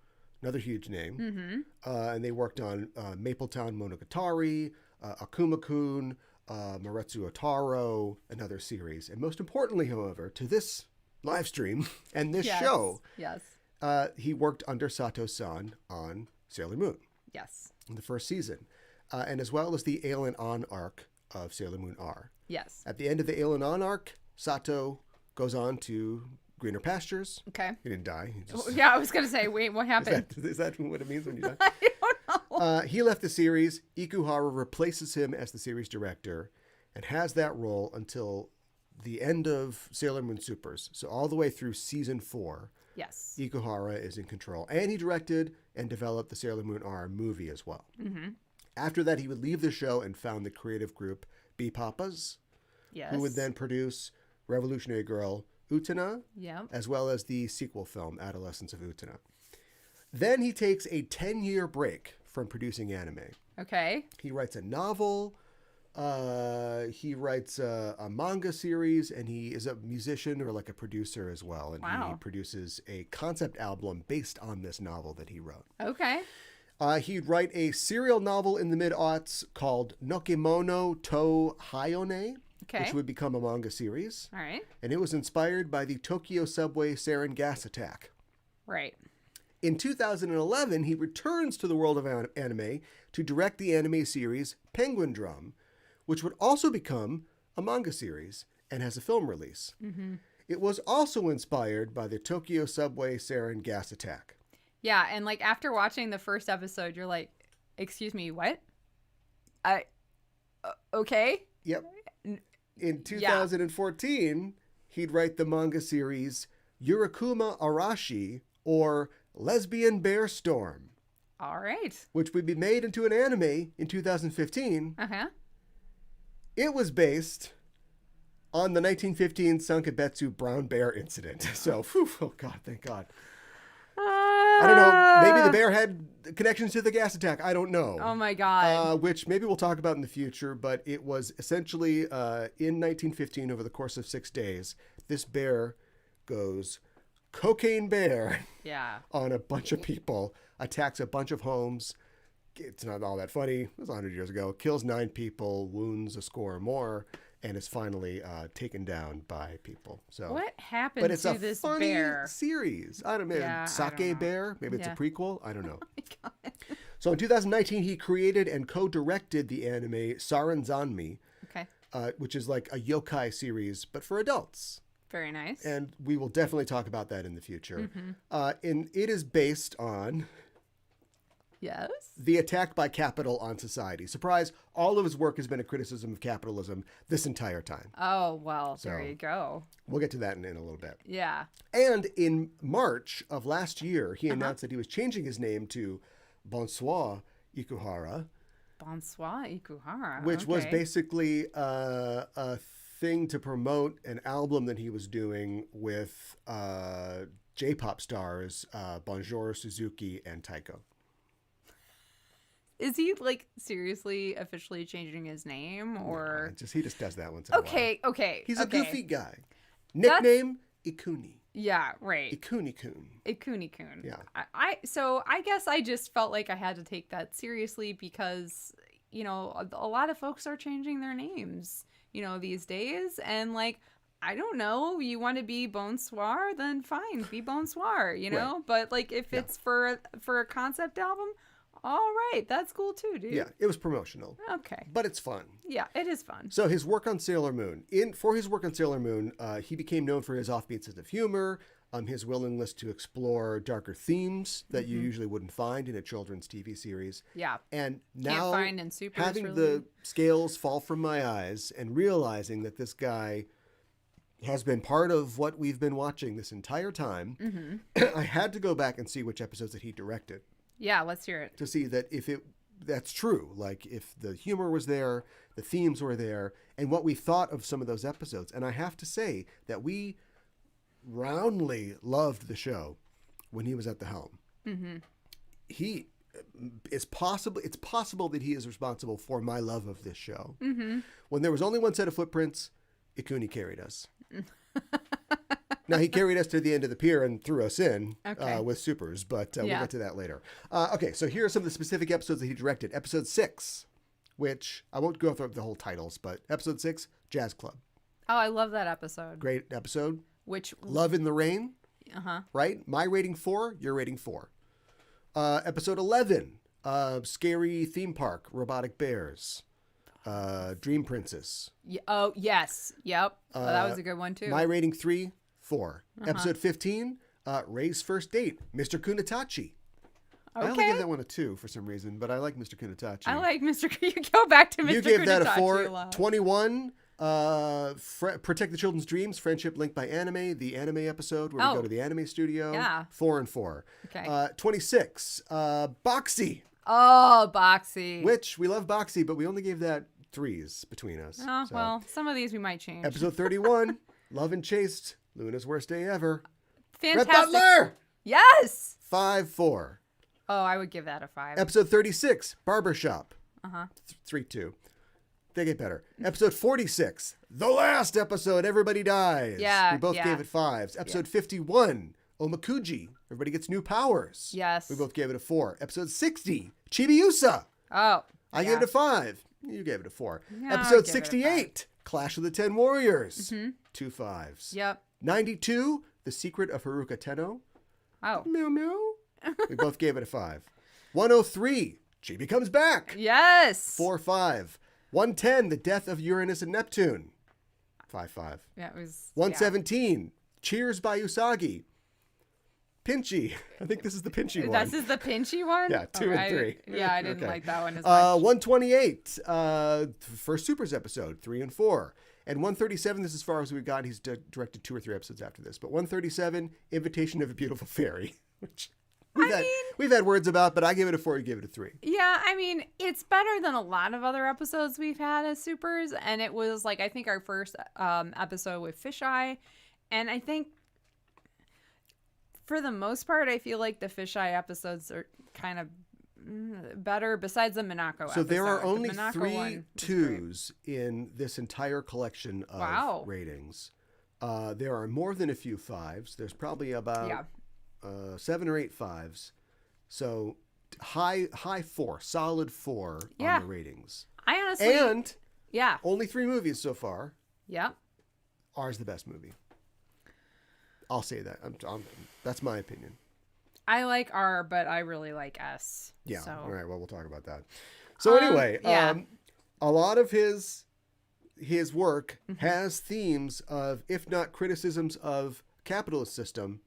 another huge name. And they worked on Mapletown Monogatari, Akuma-kun, Maretsu Otaro, another series. And most importantly, however, to this live stream and this show, he worked under Sato-san on Sailor Moon. Yes. In the first season. And as well as the Ailin On arc of Sailor Moon R. Yes. At the end of the Ailin On arc, Sato goes on to greener pastures. Okay. He didn't die. He just... Yeah, I was going to say, wait, what happened? Is that what it means when you die? I don't know. He left the series. Ikuhara replaces him as the series director and has that role until the end of Sailor Moon Supers. So all the way through season 4. Yes. Ikuhara is in control. And he directed and developed the Sailor Moon R movie as well. After that, he would leave the show and found the creative group B Papas, who would then produce Revolutionary Girl Utena, as well as the sequel film Adolescence of Utena. Then he takes a 10-year break from producing anime. Okay. He writes a novel. He writes a manga series, and he is a musician or like a producer as well. And he produces a concept album based on this novel that he wrote. Okay. He'd write a serial novel in the mid-aughts called Nokemono to Hayone, which would become a manga series. All right. And it was inspired by the Tokyo subway sarin gas attack. Right. In 2011, he returns to the world of anime to direct the anime series Penguin Drum, which would also become a manga series and has a film release. It was also inspired by the Tokyo subway sarin gas attack. Yeah, and like after watching the first episode, you're like, excuse me, what? Okay? Yep. In 2014, he'd write the manga series Yurikuma Arashi, or Lesbian Bear Storm. All right. Which would be made into an anime in 2015. It was based on the 1915 Sankebetsu brown bear incident. So, oh God, thank God. I don't know. Maybe the bear had connections to the gas attack. I don't know. Oh my God. Which maybe we'll talk about in the future. But it was essentially in 1915, over the course of 6 days, this bear goes cocaine bear on a bunch of people, attacks a bunch of homes. It's not all that funny. It was 100 years ago. Kills 9 people, wounds a score more, and is finally taken down by people. So what happened to this bear? But it's a funny series. I don't know. Sake Bear? Maybe it's a prequel? I don't know. Oh my God. So in 2019, he created and co-directed the anime Sarenzanmi, which is like a yokai series, but for adults. Very nice. And we will definitely talk about that in the future. And it is based on... Yes. The attack by capital on society. Surprise, all of his work has been a criticism of capitalism this entire time. Oh, well, there you go. We'll get to that in a little bit. Yeah. And in March of last year, he announced that he was changing his name to Bonsoir Ikuhara. Bonsoir Ikuhara. Which was basically a thing to promote an album that he was doing with J-pop stars Bonjour Suzuki and Taiko. Is he like seriously officially changing his name, or no, he just does that once in a while? Okay. He's a goofy guy. Nickname Ikuni. Yeah, right. Ikuni-kun. Ikuni-kun. Yeah. So I guess I just felt like I had to take that seriously because, you know, a lot of folks are changing their names, you know, these days, and like, I don't know, you want to be Bonsoir, then fine, be Bonsoir, you know? Right. But like if it's for a concept album, all right, that's cool too, dude. Yeah, it was promotional. Okay. But it's fun. Yeah, it is fun. So his work on Sailor Moon. For his work on Sailor Moon, he became known for his offbeat sense of humor, his willingness to explore darker themes that you usually wouldn't find in a children's TV series. Yeah. And now, can't find in Supers, having really. the scales fall from my eyes and realizing that this guy has been part of what we've been watching this entire time, I had to go back and see which episodes that he directed. Yeah, let's hear it. To see that that's true. Like if the humor was there, the themes were there, and what we thought of some of those episodes. And I have to say that we roundly loved the show when he was at the helm. He it's possible that he is responsible for my love of this show. Mm-hmm. When there was only one set of footprints, Ikuni carried us. Now, he carried us to the end of the pier and threw us in with supers, but we'll get to that later. Okay, so here are some of the specific episodes that he directed. Episode 6, which I won't go through the whole titles, but episode 6, Jazz Club. Oh, I love that episode. Great episode. Which Love in the Rain. Uh-huh. Right? My rating 4, your rating 4. Episode 11, Scary Theme Park, Robotic Bears. Dream Princess. Oh, yes. Yep. That was a good one, too. My rating 3, 4. Episode 15, Ray's First Date, Mr. Kunitachi. Okay. I only give that one a 2 for some reason, but I like Mr. Kunitachi. I like Mr. You go back to Mr. You gave Kunitachi that a 4. a lot. 21, Protect the Children's Dreams, Friendship Linked by Anime, the anime episode where we go to the anime studio. Yeah. 4 and 4. Okay. 26, Boxy. Oh, Boxy. Which, we love Boxy, but we only gave that 3s between us. Oh, so. Well, some of these we might change. Episode 31, Love and Chaste, Luna's Worst Day Ever. Fantastic. Rhett Butler! Yes! 5-4. Oh, I would give that a 5. Episode 36, Barbershop. 3-2. They get better. Episode 46, the last episode, Everybody Dies. Yeah. We both gave it 5s. Episode 51, Omakuji. Everybody gets new powers. Yes. We both gave it a 4. Episode 60, Chibiusa. Oh. I gave it a 5. You gave it a 4. Yeah, Episode 68, Clash of the 10 Warriors. 2 5s. Yep. 92, The Secret of Haruka Tenno. Oh. Meow meow. We both gave it a 5. 103, Chibi Comes Back. Yes. 4-5. 110, The Death of Uranus and Neptune. 5-5. Yeah, it was. 117, Cheers by Usagi. Pinchy. I think this is the Pinchy one. This is the Pinchy one? Yeah, 2 and 3. I didn't like that one as much. 128, First Supers episode, 3 and 4. And 137, this is as far as we've got. He's directed 2 or 3 episodes after this. But 137, Invitation of a Beautiful Fairy, which we've had words about, but I give it a 4, you give it a 3. Yeah, I mean, it's better than a lot of other episodes we've had as Supers. And it was, like, I think our first episode with Fisheye. And I think, for the most part, I feel like the Fisheye episodes are kind of better besides the Minako episode. So there are only 3 2s in this entire collection of ratings. There are more than a few 5s. There's probably about 7 or 8 5s. So high 4, solid 4 on the ratings. I honestly... only 3 movies so far. Yeah. R's the best movie. I'll say that. That's my opinion. I like R, but I really like S. Yeah. So. All right. Well, we'll talk about that. So anyway, a lot of his work has themes of, if not criticisms of capitalist system,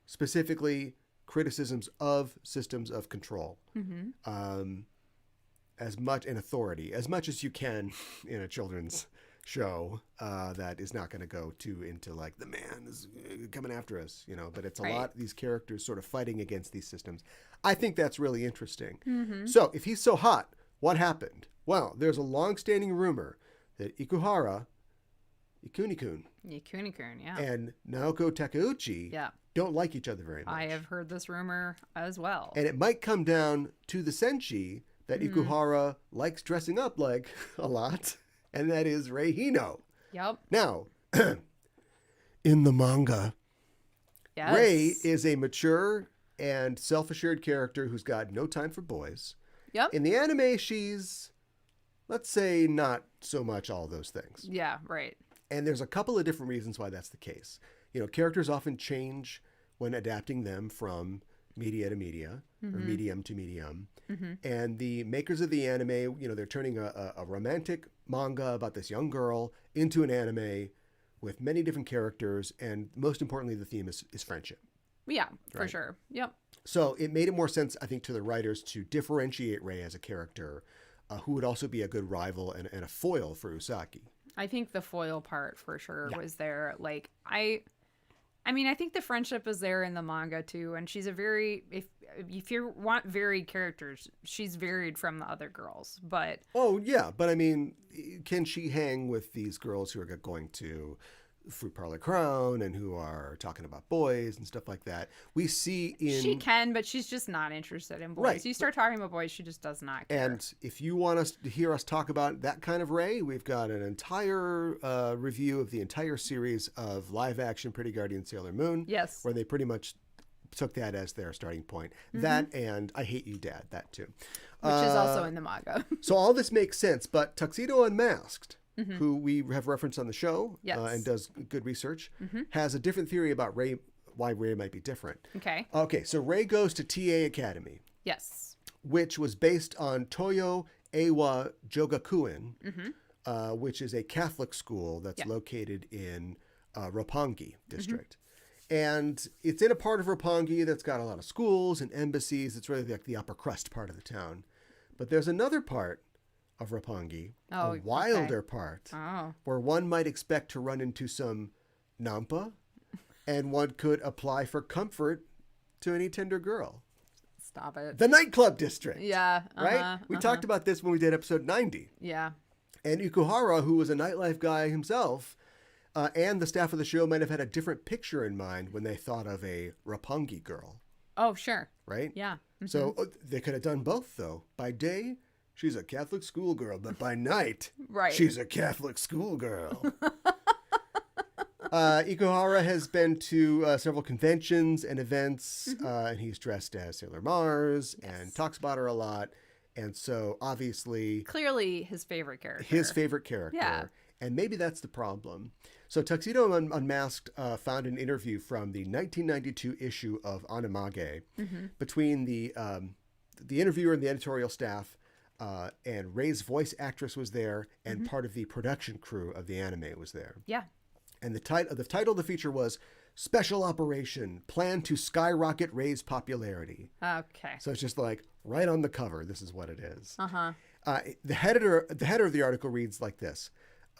specifically criticisms of systems of control, as much in authority, as much as you can in a children's show that is not going to go too into like the man is coming after us, but it's a lot these characters sort of fighting against these systems. I think that's really interesting. So if he's so hot, what happened? Well, there's a long-standing rumor that Ikuhara, Ikuni-kun, and Naoko Takeuchi don't like each other very much. I have heard this rumor as well. And it might come down to the senshi that Ikuhara likes dressing up like a lot. And that is Rei Hino. Yep. Now, in the manga, Rei is a mature and self-assured character who's got no time for boys. Yep. In the anime, she's, let's say, not so much all those things. Yeah, right. And there's a couple of different reasons why that's the case. Characters often change when adapting them from media to media, or medium to medium. And the makers of the anime, they're turning a romantic manga about this young girl into an anime with many different characters, and most importantly, the theme is friendship. Yeah, for sure. Yep. So it made it more sense, I think, to the writers to differentiate Rei as a character who would also be a good rival and a foil for Usagi. I think the foil part for sure was there. Like, I mean, I think the friendship is there in the manga too, and she's a very, if you want varied characters, she's varied from the other girls, but... Oh, yeah, but I mean, can she hang with these girls who are going to Fruit Parlor Crown and who are talking about boys and stuff like that. We see in... She can, but she's just not interested in boys. Right. You start talking about boys, she just does not care. And if you want us to hear us talk about that kind of Rey, we've got an entire review of the entire series of live-action Pretty Guardian Sailor Moon. Yes. Where they pretty much took that as their starting point. That and I Hate You, Dad, that too. Which is also in the manga. So all this makes sense, but Tuxedo Unmasked, who we have referenced on the show and does good research, has a different theory about Rey, why Rey might be different. Okay, so Rey goes to TA Academy. Yes. Which was based on Toyo Eiwa Jogakuen, which is a Catholic school that's located in Roppongi district. And it's in a part of Roppongi that's got a lot of schools and embassies. It's really like the upper crust part of the town. But there's another part of Roppongi, a wilder part, where one might expect to run into some Nampa, and one could apply for comfort to any tender girl. Stop it. The nightclub district. Yeah. Right? We talked about this when we did episode 90. Yeah. And Ikuhara, who was a nightlife guy himself, and the staff of the show might have had a different picture in mind when they thought of a Roppongi girl. Oh, sure. Right? Yeah. So they could have done both, though. By day, she's a Catholic schoolgirl, but by night, she's a Catholic schoolgirl. Ikuhara has been to several conventions and events, and he's dressed as Sailor Mars and talks about her a lot. And so, obviously... Clearly his favorite character. His favorite character. Yeah. And maybe that's the problem. So Tuxedo Unmasked found an interview from the 1992 issue of Animage between the interviewer and the editorial staff, and Rey's voice actress was there, and part of the production crew of the anime was there. Yeah. And the title of the feature was Special Operation, Plan to Skyrocket Rey's Popularity. Okay. So it's just like right on the cover. This is what it is. The header of the article reads like this.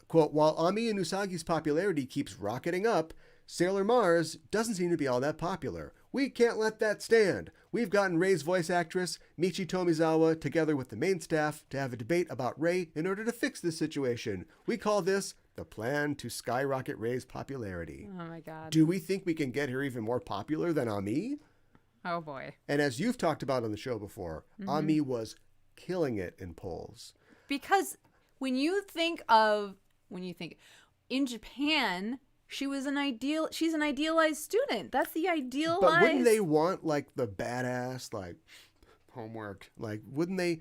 Quote, while Ami and Usagi's popularity keeps rocketing up, Sailor Mars doesn't seem to be all that popular. We can't let that stand. We've gotten Rey's voice actress, Michi Tomizawa, together with the main staff to have a debate about Rey in order to fix this situation. We call this the plan to skyrocket Rey's popularity. Oh my God. Do we think we can get her even more popular than Ami? Oh boy. And as you've talked about on the show before, Ami was killing it in polls. Because when you think in Japan, she's an idealized student. That's the idealized. But wouldn't they want like the badass like homework? Like wouldn't they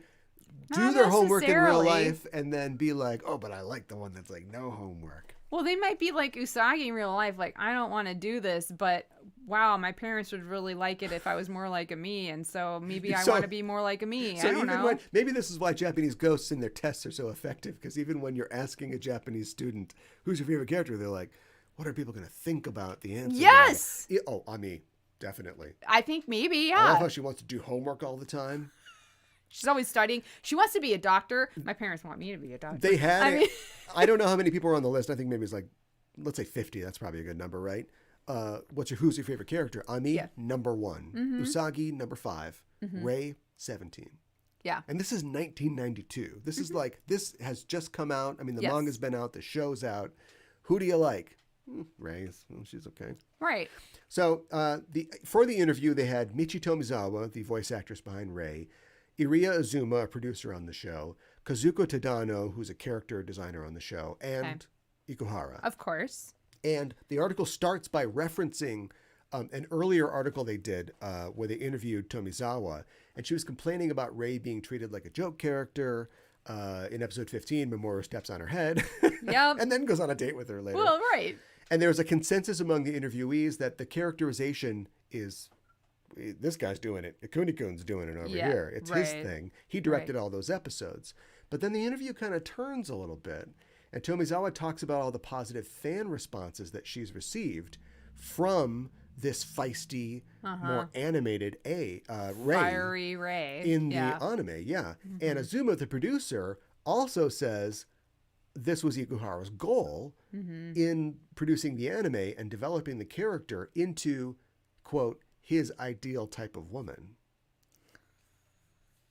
do their homework in real life and then be like, oh, but I like the one that's like no homework? Well, they might be like Usagi in real life. Like, I don't want to do this, but wow, my parents would really like it if I was more like a me. And so maybe I want to be more like a me. I don't know. Maybe this is why Japanese ghosts in their tests are so effective. Because even when you're asking a Japanese student, who's your favorite character? They're like, what are people going to think about the answer? Yes. Oh, Ami, definitely. I think maybe, yeah. I love how she wants to do homework all the time. She's always studying. She wants to be a doctor. My parents want me to be a doctor. They had I don't know how many people are on the list. I think maybe it's like, let's say 50. That's probably a good number, right? Who's your favorite character? Ami, number 1. Usagi, number 5. Rey, 17. Yeah. And this is 1992. This is like, this has just come out. I mean, the manga's been out. The show's out. Who do you like? Rey. Well, she's okay. Right. So for the interview, they had Michi Tomizawa, the voice actress behind Rey, Iria Azuma, a producer on the show, Kazuko Tadano, who's a character designer on the show, and Ikuhara. Of course. And the article starts by referencing an earlier article they did where they interviewed Tomizawa, and she was complaining about Rey being treated like a joke character. In episode 15, Mamoru steps on her head and then goes on a date with her later. Well, right. And there was a consensus among the interviewees that the characterization is... This guy's doing it. Ikuni-kun's doing it over here. It's his thing. He directed all those episodes. But then the interview kind of turns a little bit. And Tomizawa talks about all the positive fan responses that she's received from this feisty, more animated Rey. Fiery Rey. In the anime, And Azuma, the producer, also says this was Ikuhara's goal in producing the anime and developing the character into, quote, his ideal type of woman.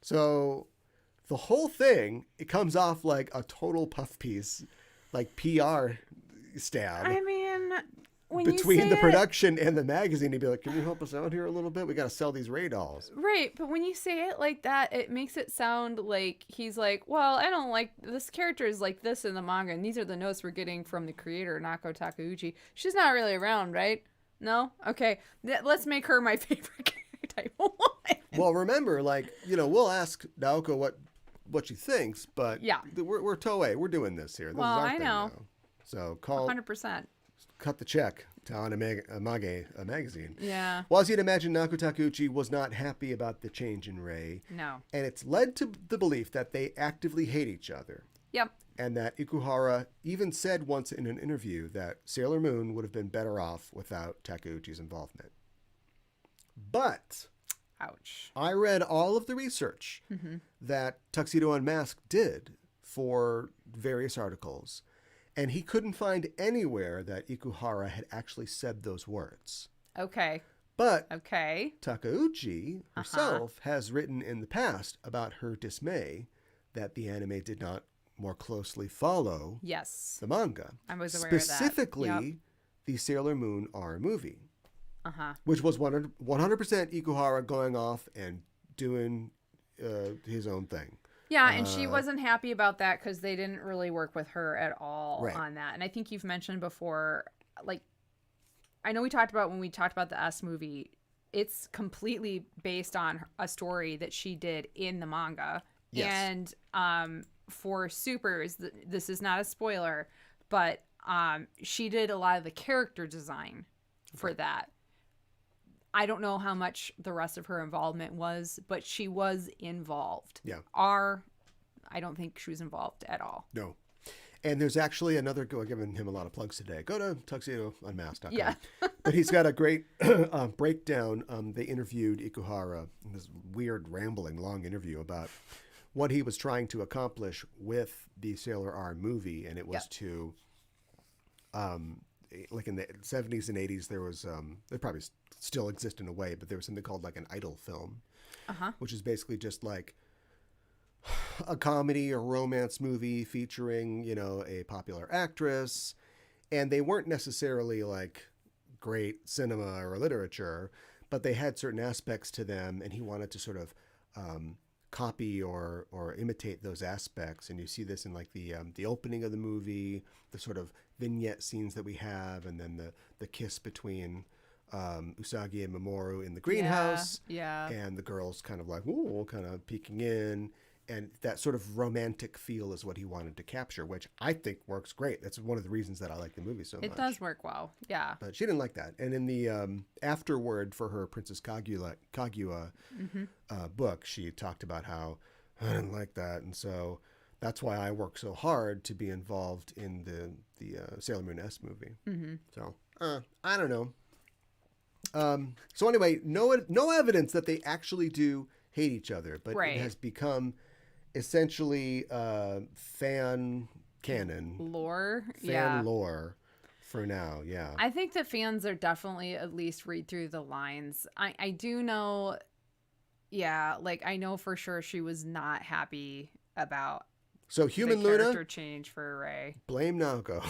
So the whole thing, it comes off like a total puff piece, like PR stab. I mean, between the production and the magazine, he'd be like, can you help us out here a little bit? We got to sell these Ray dolls. Right, but when you say it like that, it makes it sound like he's like, well, I don't like, this character is like this in the manga, and these are the notes we're getting from the creator, Nako Takeuchi. She's not really around, right? No? Okay, let's make her my favorite character. Well, remember, like, we'll ask Naoko what she thinks, but yeah, we're Toei. We're doing this here. This is our thing know. Now. So call 100%. Cut the check to Anamage magazine. Yeah. Well, as you'd imagine, Nako Takeuchi was not happy about the change in Rei. No. And it's led to the belief that they actively hate each other. Yep. And that Ikuhara even said once in an interview that Sailor Moon would have been better off without Takeuchi's involvement. But... ouch. I read all of the research that Tuxedo Unmasked did for various articles, and he couldn't find anywhere that Ikuhara had actually said those words. Okay. But okay. Takeuchi herself has written in the past about her dismay that the anime did not more closely follow the manga. I was aware of that. Specifically, the Sailor Moon R movie. Which was 100% Ikuhara going off and doing his own thing. Yeah, and she wasn't happy about that because they didn't really work with her at all on that. And I think you've mentioned before, like, I know we talked about when we talked about the S movie, it's completely based on a story that she did in the manga. Yes. And for Supers, this is not a spoiler, but she did a lot of the character design for that. I don't know how much the rest of her involvement was, but she was involved. Yeah. I don't think she was involved at all. No. And there's actually another, giving him a lot of plugs today. Go to TuxedoUnmasked.com. Yeah. But he's got a great breakdown. They interviewed Ikuhara in this weird, rambling, long interview about what he was trying to accomplish with the Sailor R movie. And it was to, like in the 70s and 80s, there was, they probably still exist in a way, but there was something called like an idol film, which is basically just like a comedy or romance movie featuring, a popular actress. And they weren't necessarily like great cinema or literature, but they had certain aspects to them, and he wanted to sort of copy or imitate those aspects. And you see this in like the opening of the movie, the sort of vignette scenes that we have, and then the kiss between Usagi and Mamoru in the greenhouse, and the girls kind of like, ooh, kind of peeking in, and that sort of romantic feel is what he wanted to capture, which I think works great. That's one of the reasons that I like the movie so much. It does work well, yeah. But she didn't like that. And in the afterword for her Princess Kaguya book, she talked about how I didn't like that, and so that's why I work so hard to be involved in the Sailor Moon S movie. So I don't know. So anyway, no evidence that they actually do hate each other, but it has become essentially fan canon lore, lore for now. Yeah, I think the fans are definitely at least read through the lines. I do know, like I know for sure she was not happy about Human the character Luna change for Rei. Blame Naoko.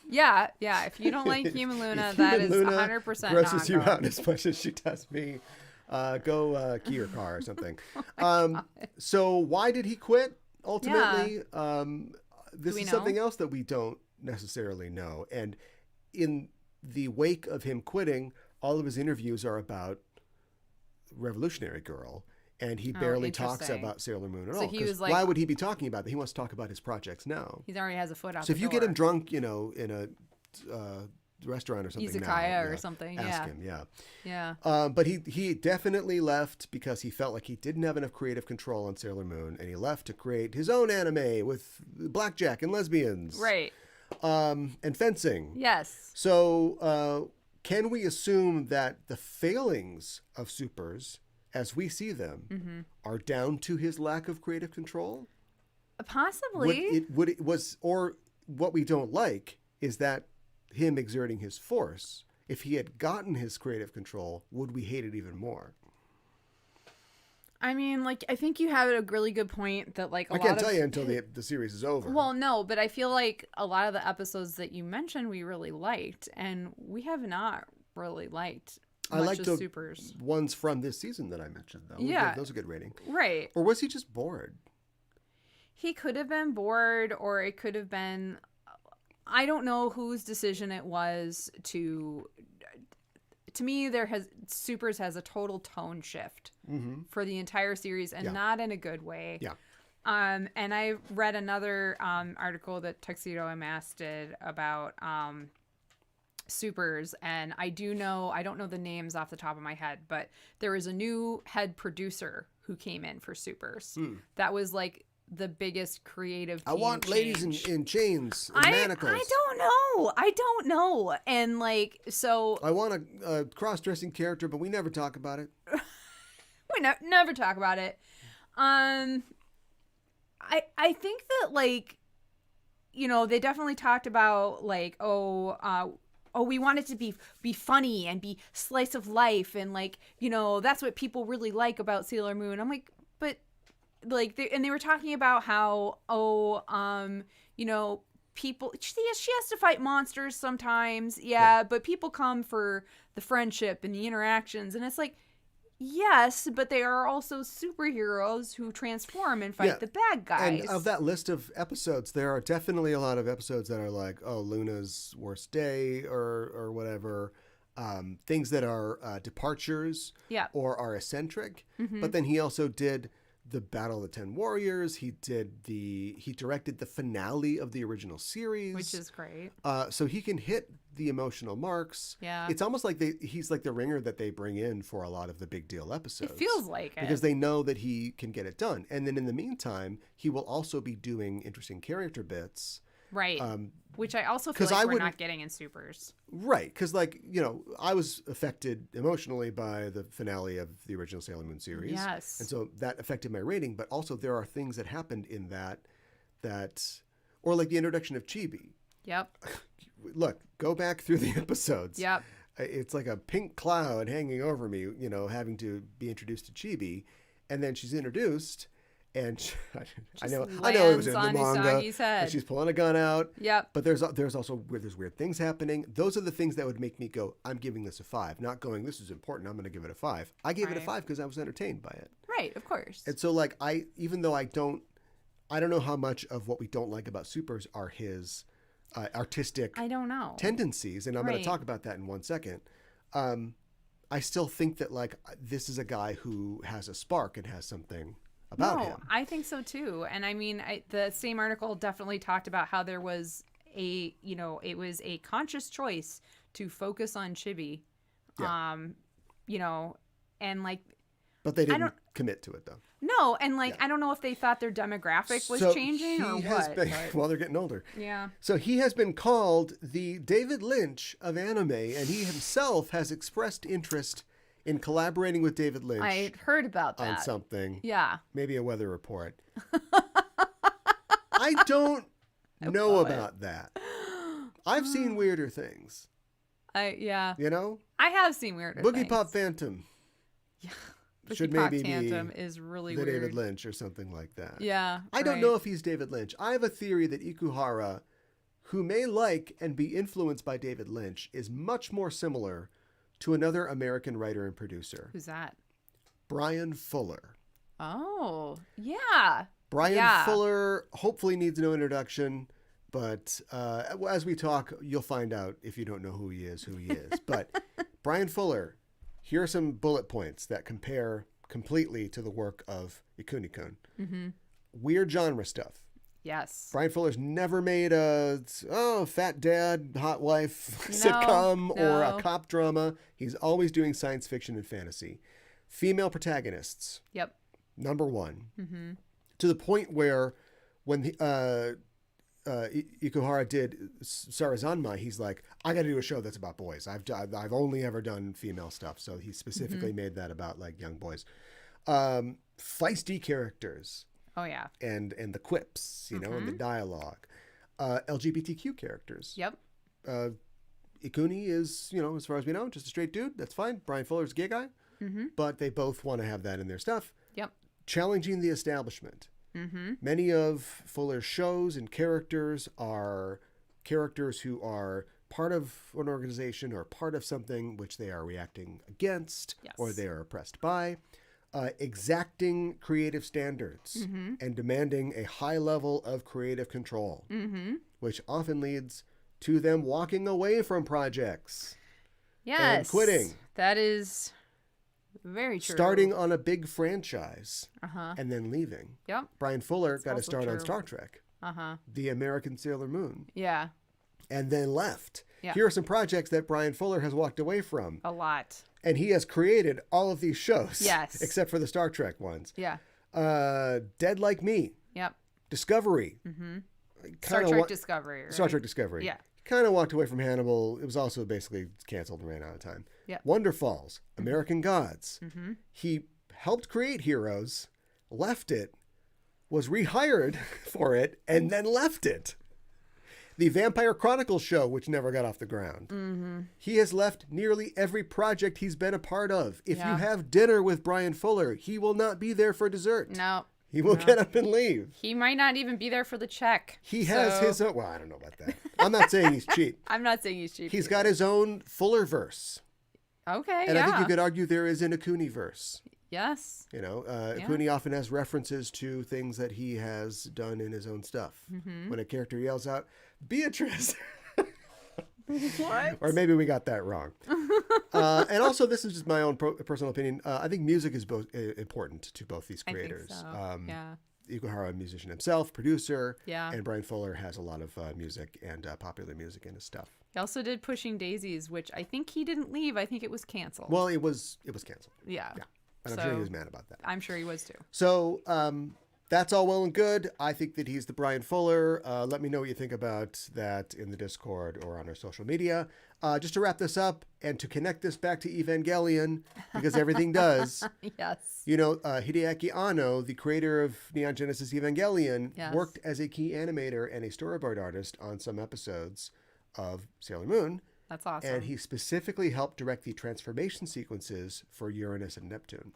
Yeah. If you don't like Human Luna, that is 100% grosses you out as much as she does me. Go key your car or something. So why did he quit ultimately? This is something else that we don't necessarily know. And in the wake of him quitting, all of his interviews are about Revolutionary Girl. And he barely talks about Sailor Moon at all. Because like, why would he be talking about that? He wants to talk about his projects now. He already has a foot out. So if you get him drunk, in a restaurant or something, izakaya or something, ask him. Yeah. But he definitely left because he felt like he didn't have enough creative control on Sailor Moon, and he left to create his own anime with blackjack and lesbians, right? And fencing. Yes. So can we assume that the failings of Supers, as we see them, are down to his lack of creative control? Possibly. Or what we don't like is that him exerting his force. If he had gotten his creative control, would we hate it even more? I mean, like, I think you have a really good point that, like, I can't tell you until the series is over. Well, no, but I feel like a lot of the episodes that you mentioned we really liked, and we have not really liked much I liked of the Supers. ones from this season that I mentioned, though. Yeah. Those are good rating. Right. Or was he just bored? He could have been bored, or it could have been... I don't know whose decision it was to me, Supers has a total tone shift for the entire series, and not in a good way. Yeah. And I read another article that Tuxedo MS did about Supers, and I don't know the names off the top of my head, but there was a new head producer who came in for Supers. That was like the biggest creative team want change. ladies in chains and manacles. I don't know. And like, so I want a cross-dressing character, but we never talk about it. We never talk about it. I think that, like, you know, they definitely talked about, like, we want it to be funny and be slice of life, and, like, you know, that's what people really like about Sailor Moon. I'm like, but like, they were talking about how you know, people, she has to fight monsters sometimes, but people come for the friendship and the interactions, and it's like, yes, but they are also superheroes who transform and fight the bad guys. And of that list of episodes, there are definitely a lot of episodes that are like, oh, Luna's worst day or whatever. Things that are departures or are eccentric. But then he also did the Battle of the 10 Warriors. He directed the finale of the original series, which is great. So he can hit the emotional marks. Yeah, it's almost like he's like the ringer that they bring in for a lot of the big deal episodes. It feels like it because they know that he can get it done. And then in the meantime, he will also be doing interesting character bits. Right. Which I also feel like we're not getting in Supers. Right. Because, like, you know, I was affected emotionally by the finale of the original Sailor Moon series. Yes. And so that affected my rating. But also there are things that happened in that, or like the introduction of Chibi. Yep. Look, go back through the episodes. Yep. It's like a pink cloud hanging over me, you know, having to be introduced to Chibi. And then she's introduced... And I know it was in the manga. And she's pulling a gun out. Yep. But there's also there's weird things happening. Those are the things that would make me go, I'm giving this a 5. Not going, this is important, I'm going to give it a 5. I gave it a 5 because I was entertained by it. Right, of course. And so, like, even though I don't know how much of what we don't like about Supers are his artistic tendencies, and I'm going to talk about that in 1 second. I still think that, like, this is a guy who has a spark and has something about him. I think so too. And I mean, the same article definitely talked about how there was it was a conscious choice to focus on Chibi. You know, and like, but they didn't commit to it though. No, and like, I don't know if they thought their demographic was changing or what. Well, they're getting older. Yeah. So he has been called the David Lynch of anime, and he himself has expressed interest in collaborating with David Lynch. I heard about that. On something. Yeah. Maybe a weather report. I don't know about that. I've seen weirder things. Yeah. You know? I have seen weirder things. Boogie Pop Phantom. Yeah. Should maybe Phantom is really the weird. David Lynch or something like that. Yeah. I don't know if he's David Lynch. I have a theory that Ikuhara, who may like and be influenced by David Lynch, is much more similar to another American writer and producer. Who's that? Brian Fuller. Oh, yeah. Brian Fuller hopefully needs no introduction, but as we talk, you'll find out if you don't know who he is. But Brian Fuller, here are some bullet points that compare completely to the work of Ikuni-kun. Mm-hmm. Weird genre stuff. Yes. Brian Fuller's never made a fat dad, hot wife sitcom or a cop drama. He's always doing science fiction and fantasy. Female protagonists. Yep. Number 1. Mm-hmm. To the point where when Ikuhara did Sarazanmai, he's like, I got to do a show that's about boys. I've only ever done female stuff. So he specifically made that about like young boys. Feisty characters. Oh, yeah. And the quips, you know, and the dialogue. LGBTQ characters. Yep. Ikuni is, you know, as far as we know, just a straight dude. That's fine. Brian Fuller's a gay guy. Mm-hmm. But they both want to have that in their stuff. Yep. challenging the establishment. Mm-hmm. Many of Fuller's shows and characters are characters who are part of an organization or part of something which they are reacting against or they are oppressed by, exacting creative standards and demanding a high level of creative control, which often leads to them walking away from projects. Yes. And quitting. That is very true. Starting on a big franchise and then leaving. Yep. Brian Fuller got to start on Star Trek. The American Sailor Moon. Yeah. And then left. Yeah. Here are some projects that Brian Fuller has walked away from. A lot. And he has created all of these shows. Yes. Except for the Star Trek ones. Yeah. Dead Like Me. Yep. Discovery. Star Trek Discovery. Right? Star Trek Discovery. Yeah. Kind of walked away from Hannibal. It was also basically canceled and ran out of time. Yeah. Wonder Falls. American Gods. He helped create Heroes, left it, was rehired for it, and then left it. The Vampire Chronicles show, which never got off the ground. He has left nearly every project he's been a part of. If you have dinner with Brian Fuller, he will not be there for dessert. No. He will get up and leave. He might not even be there for the check. He has his own... Well, I don't know about that. I'm not saying he's cheap. I'm not saying he's cheap. He's got his own Fullerverse. Okay, and I think you could argue there is an Ikuni-verse. Yes. You know, Ikuni often has references to things that he has done in his own stuff. When a character yells out, Beatrice! What? Or maybe we got that wrong. And also, this is just my own personal opinion. I think music is both important to both these creators. I think so. Ikuhara, a musician himself, producer. Yeah. And Brian Fuller has a lot of music and popular music in his stuff. He also did Pushing Daisies, which I think he didn't leave. I think it was canceled. Well, it was canceled. Yeah. And I'm sure he was mad about that. I'm sure he was too. So that's all well and good. I think that he's the Brian Fuller. Let me know what you think about that in the Discord or on our social media. Just to wrap this up and to connect this back to Evangelion, because everything does. Yes. You know, Hideaki Anno, the creator of Neon Genesis Evangelion, worked as a key animator and a storyboard artist on some episodes of Sailor Moon. That's awesome. And he specifically helped direct the transformation sequences for Uranus and Neptune.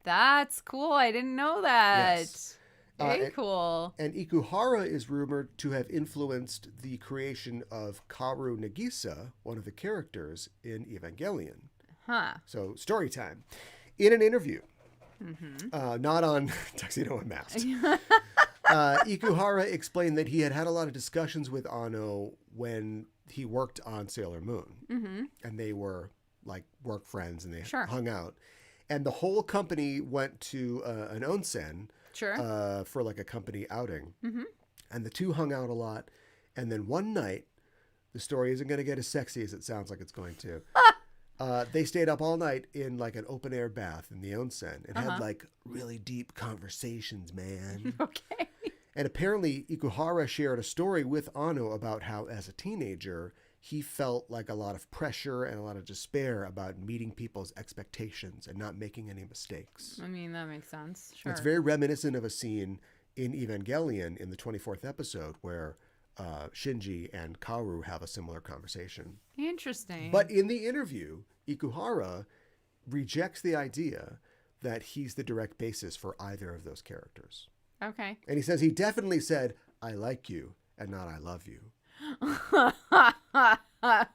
That's cool. I didn't know that. Yes. Very cool. And Ikuhara is rumored to have influenced the creation of Kaoru Nagisa, one of the characters in Evangelion. Huh. So, story time. In an interview, not on Tuxedo Unmasked, Ikuhara explained that he had a lot of discussions with Anno when he worked on Sailor Moon. And they were like work friends and they hung out. And the whole company went to an onsen for like a company outing. And the two hung out a lot. And then one night, the story isn't going to get as sexy as it sounds like it's going to. They stayed up all night in like an open air bath in the onsen and had like really deep conversations, man. Okay. And apparently Ikuhara shared a story with Anno about how as a teenager, he felt like a lot of pressure and a lot of despair about meeting people's expectations and not making any mistakes. I mean, that makes sense. Sure. It's very reminiscent of a scene in Evangelion in the 24th episode where Shinji and Kaoru have a similar conversation. Interesting. But in the interview, Ikuhara rejects the idea that he's the direct basis for either of those characters. Okay. And he says he definitely said, I like you and not I love you.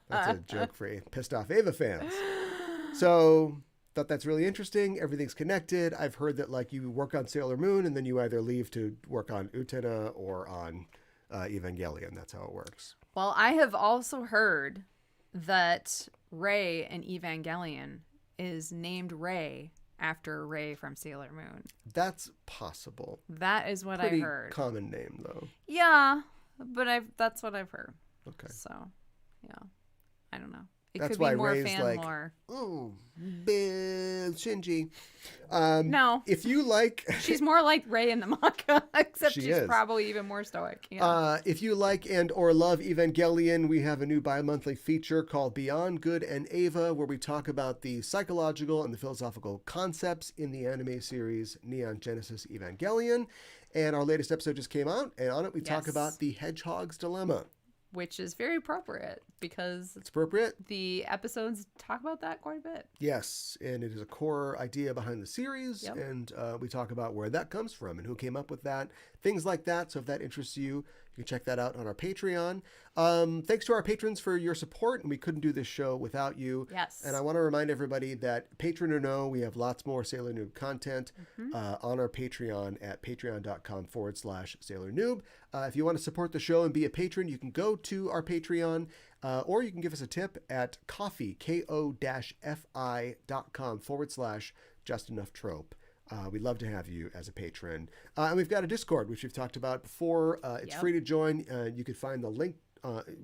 That's a joke for pissed off Ava fans. So thought that's really interesting. Everything's connected. I've heard that like you work on Sailor Moon and then you either leave to work on Utena or on Evangelion. That's how it works. Well, I have also heard that Rei in Evangelion is named Rei after Rei from Sailor Moon. That's possible. That is what Pretty I heard. Common name though. Yeah, but that's what I've heard. Okay. So, yeah, I don't know. It That's could be why more Rei's fan like, lore. oh, Shinji. No. If you like... She's more like Rei in the manga, except She she's is. probably even more stoic. Yeah. If you like and or love Evangelion, we have a new bi-monthly feature called Beyond Good and Ava, where we talk about the psychological and the philosophical concepts in the anime series Neon Genesis Evangelion. And our latest episode just came out, and on it we talk about the Hedgehog's Dilemma. which is very appropriate because it's appropriate. The episodes talk about that quite a bit. Yes, and it is a core idea behind the series, and we talk about where that comes from and who came up with that, things like that. So if that interests you, you can check that out on our Patreon. Thanks to our patrons for your support, and we couldn't do this show without you. Yes. And I want to remind everybody that patron or no, we have lots more Sailor Noob content on our Patreon at patreon.com/Sailor Noob. If you want to support the show and be a patron, you can go to our Patreon, or you can give us a tip at ko-fi.com/just-enough-trope. We'd love to have you as a patron. And we've got a Discord, which we've talked about before. It's free to join. You can find the link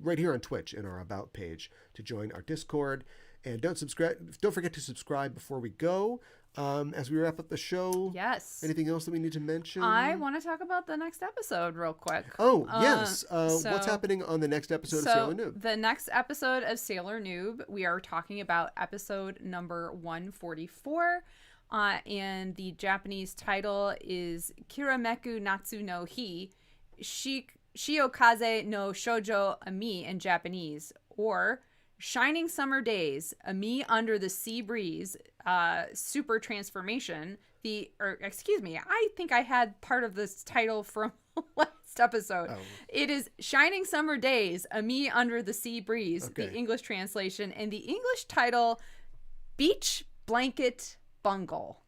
right here on Twitch in our About page to join our Discord. And don't forget to subscribe before we go. As we wrap up the show. Yes. Anything else that we need to mention? I want to talk about the next episode real quick. Oh, yes. What's happening on the next episode of Sailor Noob? The next episode of Sailor Noob, we are talking about episode number 144. And the Japanese title is Kirameku Natsu no Hi, Shiokaze no Shoujo Ami in Japanese, or Shining Summer Days, Ami Under the Sea Breeze, Super Transformation. I think I had part of this title from last episode. Oh. It is Shining Summer Days, Ami Under the Sea Breeze, the English translation, and the English title, Beach Blanket Bungle.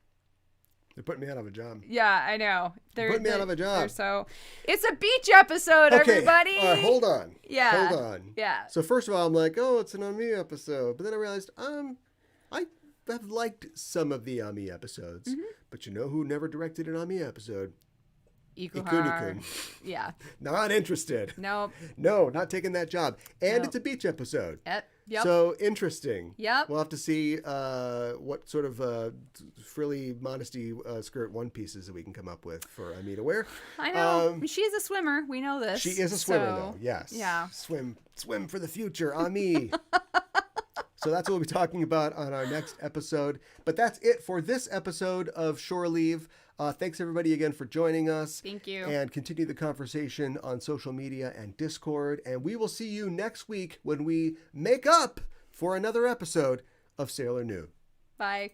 They're putting me out of a job. Yeah, I know. They're putting me out of a job. It's a beach episode, everybody. All right, hold on. Yeah. Hold on. Yeah. So first of all, I'm like, oh, it's an Ami episode. But then I realized, I have liked some of the Ami episodes. Mm-hmm. But you know who never directed an Ami episode? Ikuhara. Yeah. Not interested. Nope. No, not taking that job. And it's a beach episode. Yep. So interesting. Yep. We'll have to see what sort of frilly modesty skirt one pieces that we can come up with for Ami to wear. I know. She's a swimmer. We know this. She is a swimmer, though. Yes. Yeah. Swim for the future, Ami. So that's what we'll be talking about on our next episode. But that's it for this episode of Shore Leave. Thanks, everybody, again for joining us. Thank you. And continue the conversation on social media and Discord. And we will see you next week when we make up for another episode of Sailor Noob. Bye.